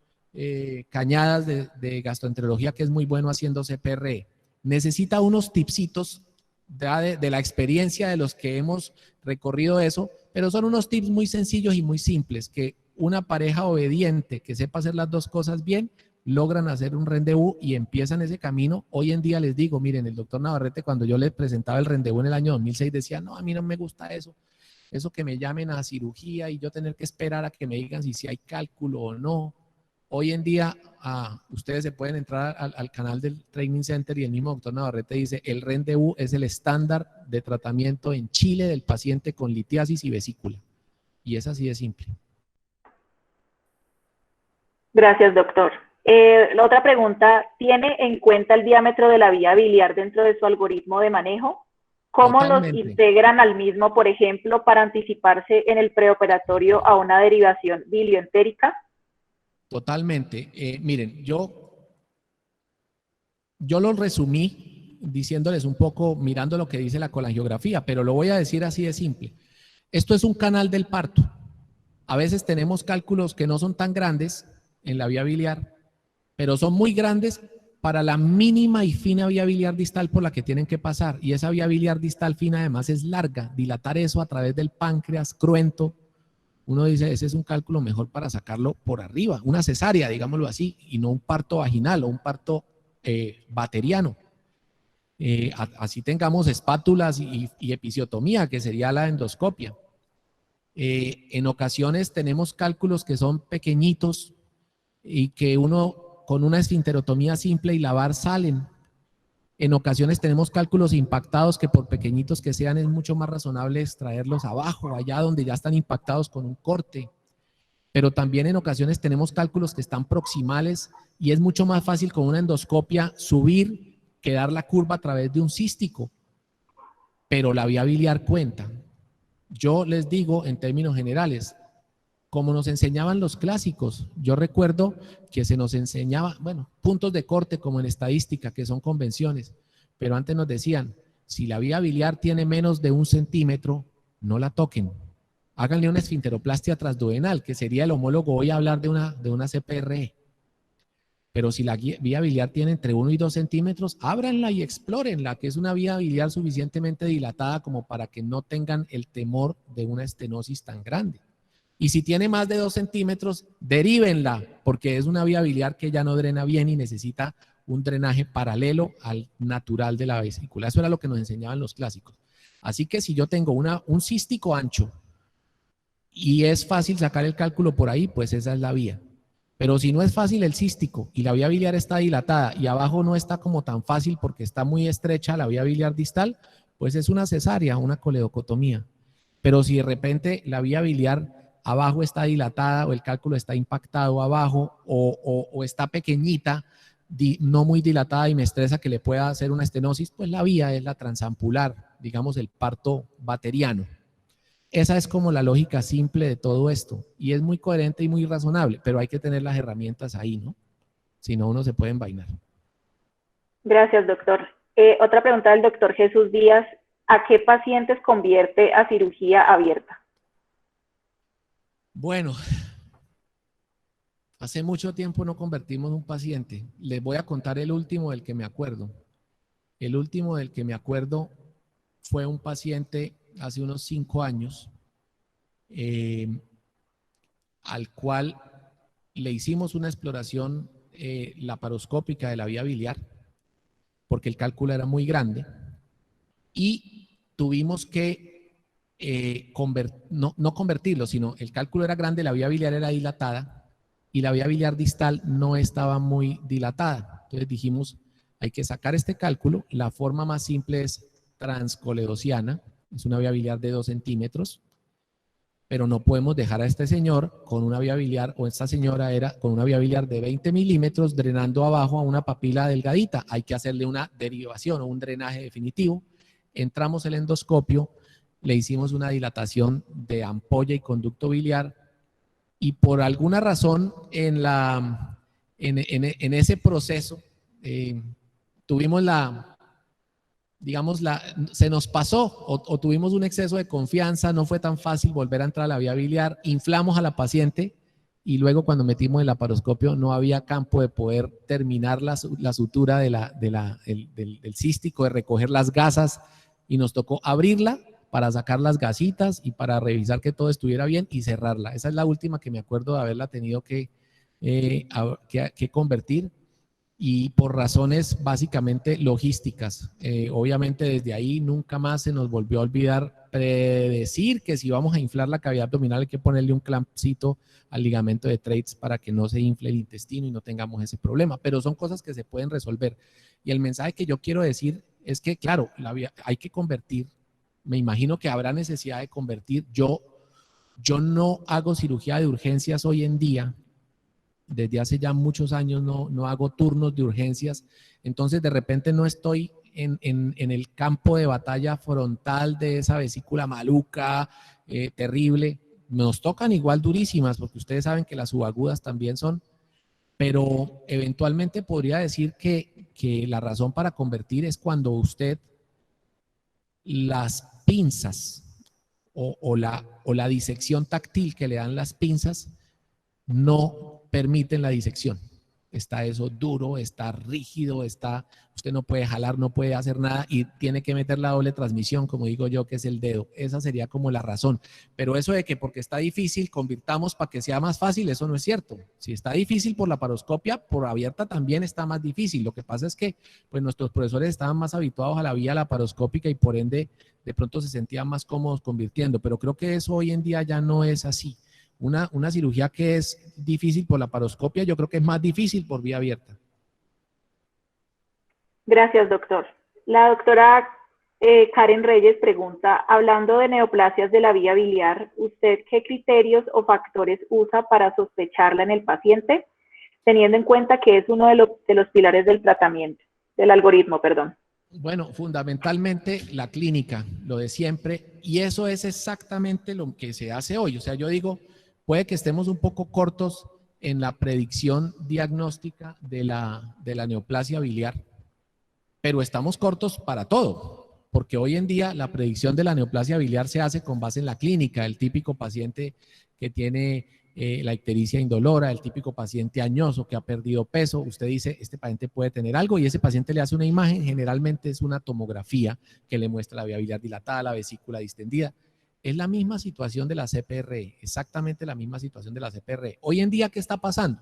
Cañadas de gastroenterología, que es muy bueno haciendo CPRE. Necesita unos tipsitos de la experiencia de los que hemos recorrido eso, pero son unos tips muy sencillos y muy simples, que una pareja obediente que sepa hacer las dos cosas bien, logran hacer un rendezvous y empiezan ese camino. Hoy en día les digo, miren, el doctor Navarrete, cuando yo le presentaba el rendezvous en el año 2006, decía, no, a mí no me gusta eso que me llamen a cirugía y yo tener que esperar a que me digan si hay cálculo o no. Hoy en día, ustedes se pueden entrar al canal del Training Center y el mismo doctor Navarrete dice, el rendezvous es el estándar de tratamiento en Chile del paciente con litiasis y vesícula. Y es así de simple. Gracias, doctor. La otra pregunta, ¿tiene en cuenta el diámetro de la vía biliar dentro de su algoritmo de manejo? ¿Cómo Totalmente. los integran al mismo, por ejemplo, para anticiparse en el preoperatorio a una derivación bilioentérica? Totalmente. Miren, yo lo resumí diciéndoles un poco, mirando lo que dice la colangiografía, pero lo voy a decir así de simple. Esto es un canal del parto. A veces tenemos cálculos que no son tan grandes en la vía biliar, pero son muy grandes para la mínima y fina vía biliar distal por la que tienen que pasar. Y esa vía biliar distal fina además es larga. Dilatar eso a través del páncreas cruento, uno dice, ese es un cálculo mejor para sacarlo por arriba, una cesárea, digámoslo así, y no un parto vaginal o un parto bacteriano. Así tengamos espátulas y episiotomía, que sería la endoscopia. En ocasiones tenemos cálculos que son pequeñitos y que uno con una esfinterotomía simple y lavar salen. En ocasiones tenemos cálculos impactados que por pequeñitos que sean es mucho más razonable extraerlos abajo, allá donde ya están impactados con un corte. Pero también en ocasiones tenemos cálculos que están proximales y es mucho más fácil con una endoscopia subir que dar la curva a través de un cístico. Pero la vía biliar cuenta. Yo les digo en términos generales, como nos enseñaban los clásicos, yo recuerdo que se nos enseñaba, bueno, puntos de corte como en estadística, que son convenciones, pero antes nos decían, si la vía biliar tiene menos de 1 centímetro, no la toquen. Háganle una esfinteroplastia transduodenal, que sería el homólogo, voy a hablar de una CPRE. Pero si la vía biliar tiene entre 1 y 2 centímetros, ábranla y explórenla, que es una vía biliar suficientemente dilatada como para que no tengan el temor de una estenosis tan grande. Y si tiene más de 2 centímetros, derívenla, porque es una vía biliar que ya no drena bien y necesita un drenaje paralelo al natural de la vesícula. Eso era lo que nos enseñaban los clásicos. Así que si yo tengo un cístico ancho y es fácil sacar el cálculo por ahí, pues esa es la vía. Pero si no es fácil el cístico y la vía biliar está dilatada y abajo no está como tan fácil porque está muy estrecha la vía biliar distal, pues es una cesárea, una coledocotomía. Pero si de repente la vía biliar abajo está dilatada o el cálculo está impactado abajo o está pequeñita, no muy dilatada y me estresa que le pueda hacer una estenosis, pues la vía es la transampular, digamos el parto bacteriano. Esa es como la lógica simple de todo esto y es muy coherente y muy razonable, pero hay que tener las herramientas ahí, ¿no? Si no, uno se puede envainar. Gracias, doctor. Otra pregunta del doctor Jesús Díaz, ¿a qué pacientes convierte a cirugía abierta? Bueno, hace mucho tiempo no convertimos un paciente. Les voy a contar el último del que me acuerdo. El último del que me acuerdo fue un paciente hace unos 5 años, al cual le hicimos una exploración laparoscópica de la vía biliar, porque el cálculo era muy grande, y tuvimos que no convertirlo, sino el cálculo era grande, la vía biliar era dilatada, y la vía biliar distal no estaba muy dilatada. Entonces dijimos, hay que sacar este cálculo. La forma más simple es transcoledociana, es una vía biliar de 2 centímetros, pero no podemos dejar a este señor con una vía biliar, o esta señora era con una vía biliar de 20 milímetros drenando abajo a una papila delgadita. Hay que hacerle una derivación o un drenaje definitivo. Entramos el endoscopio, le hicimos una dilatación de ampolla y conducto biliar, y por alguna razón en ese proceso tuvimos se nos pasó o tuvimos un exceso de confianza, no fue tan fácil volver a entrar a la vía biliar, inflamos a la paciente, y luego cuando metimos el laparoscopio no había campo de poder terminar la sutura del cístico, de recoger las gasas, y nos tocó abrirla para sacar las gasitas y para revisar que todo estuviera bien y cerrarla. Esa es la última que me acuerdo de haberla tenido que convertir, y por razones básicamente logísticas. Obviamente desde ahí nunca más se nos volvió a olvidar predecir que si vamos a inflar la cavidad abdominal hay que ponerle un clampcito al ligamento de Treitz para que no se infle el intestino y no tengamos ese problema, pero son cosas que se pueden resolver. Y el mensaje que yo quiero decir es que, claro, hay que convertir. Me imagino que habrá necesidad de convertir. Yo no hago cirugía de urgencias hoy en día. Desde hace ya muchos años no hago turnos de urgencias, entonces de repente no estoy en el campo de batalla frontal de esa vesícula maluca, terrible. Nos tocan igual durísimas, porque ustedes saben que las subagudas también son, pero eventualmente podría decir que la razón para convertir es cuando usted las pinzas o la disección táctil que le dan las pinzas no permiten la disección. Está eso duro, está rígido, usted no puede jalar, no puede hacer nada, y tiene que meter la doble transmisión, como digo yo, que es el dedo. Esa sería como la razón. Pero eso de que porque está difícil, convirtamos para que sea más fácil, eso no es cierto. Si está difícil por laparoscopia, por abierta también está más difícil. Lo que pasa es que pues, nuestros profesores estaban más habituados a la vía laparoscópica y por ende de pronto se sentían más cómodos convirtiendo. Pero creo que eso hoy en día ya no es así. Una cirugía que es difícil por laparoscopia, yo creo que es más difícil por vía abierta. Gracias, doctor. La doctora Karen Reyes pregunta, hablando de neoplasias de la vía biliar, ¿usted qué criterios o factores usa para sospecharla en el paciente, teniendo en cuenta que es uno de los pilares del tratamiento, del algoritmo, perdón? Bueno, fundamentalmente la clínica, lo de siempre, y eso es exactamente lo que se hace hoy. O sea, yo digo, puede que estemos un poco cortos en la predicción diagnóstica de la neoplasia biliar, pero estamos cortos para todo, porque hoy en día la predicción de la neoplasia biliar se hace con base en la clínica, el típico paciente que tiene la ictericia indolora, el típico paciente añoso que ha perdido peso. Usted dice, este paciente puede tener algo, y ese paciente le hace una imagen, generalmente es una tomografía que le muestra la vía biliar dilatada, la vesícula distendida. Es la misma situación de la CPRE, exactamente la misma situación de la CPRE. Hoy en día, ¿qué está pasando?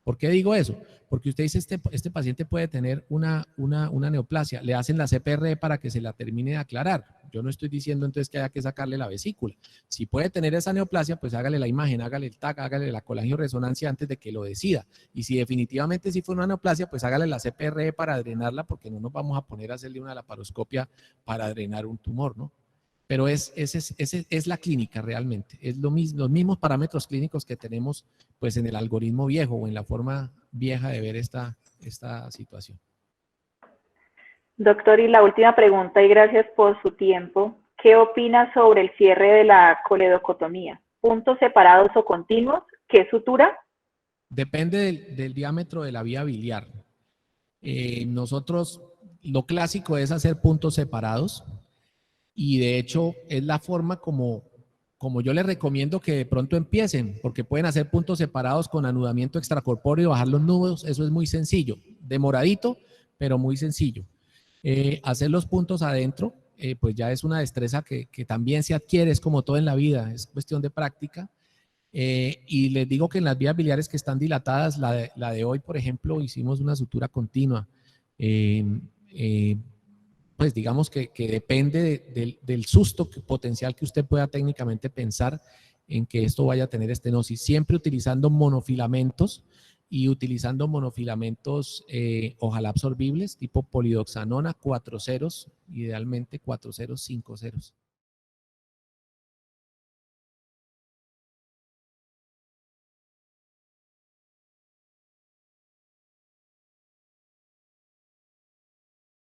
¿Por qué digo eso? Porque usted dice, este paciente puede tener una neoplasia, le hacen la CPRE para que se la termine de aclarar. Yo no estoy diciendo entonces que haya que sacarle la vesícula. Si puede tener esa neoplasia, pues hágale la imagen, hágale el TAC, hágale la colangioresonancia antes de que lo decida. Y si definitivamente sí fue una neoplasia, pues hágale la CPRE para drenarla, porque no nos vamos a poner a hacerle una laparoscopia para drenar un tumor, ¿no? Pero es la clínica realmente, es los mismos parámetros clínicos que tenemos pues en el algoritmo viejo o en la forma vieja de ver esta situación. Doctor, y la última pregunta, y gracias por su tiempo. ¿Qué opina sobre el cierre de la coledocotomía? ¿Puntos separados o continuos? ¿Qué sutura? Depende del diámetro de la vía biliar. Nosotros, lo clásico es hacer puntos separados, y de hecho es la forma como como yo les recomiendo que de pronto empiecen, porque pueden hacer puntos separados con anudamiento extracorpóreo y bajar los nudos, eso es muy sencillo, demoradito, pero muy sencillo. Hacer los puntos adentro, pues ya es una destreza que también se adquiere, es como todo en la vida, es cuestión de práctica. Y les digo que en las vías biliares que están dilatadas, la de hoy, por ejemplo, hicimos una sutura continua. Pues digamos que depende del susto potencial que usted pueda técnicamente pensar en que esto vaya a tener estenosis, siempre utilizando monofilamentos y utilizando monofilamentos ojalá absorbibles tipo polidoxanona 4 ceros, idealmente 4 ceros, 5 ceros.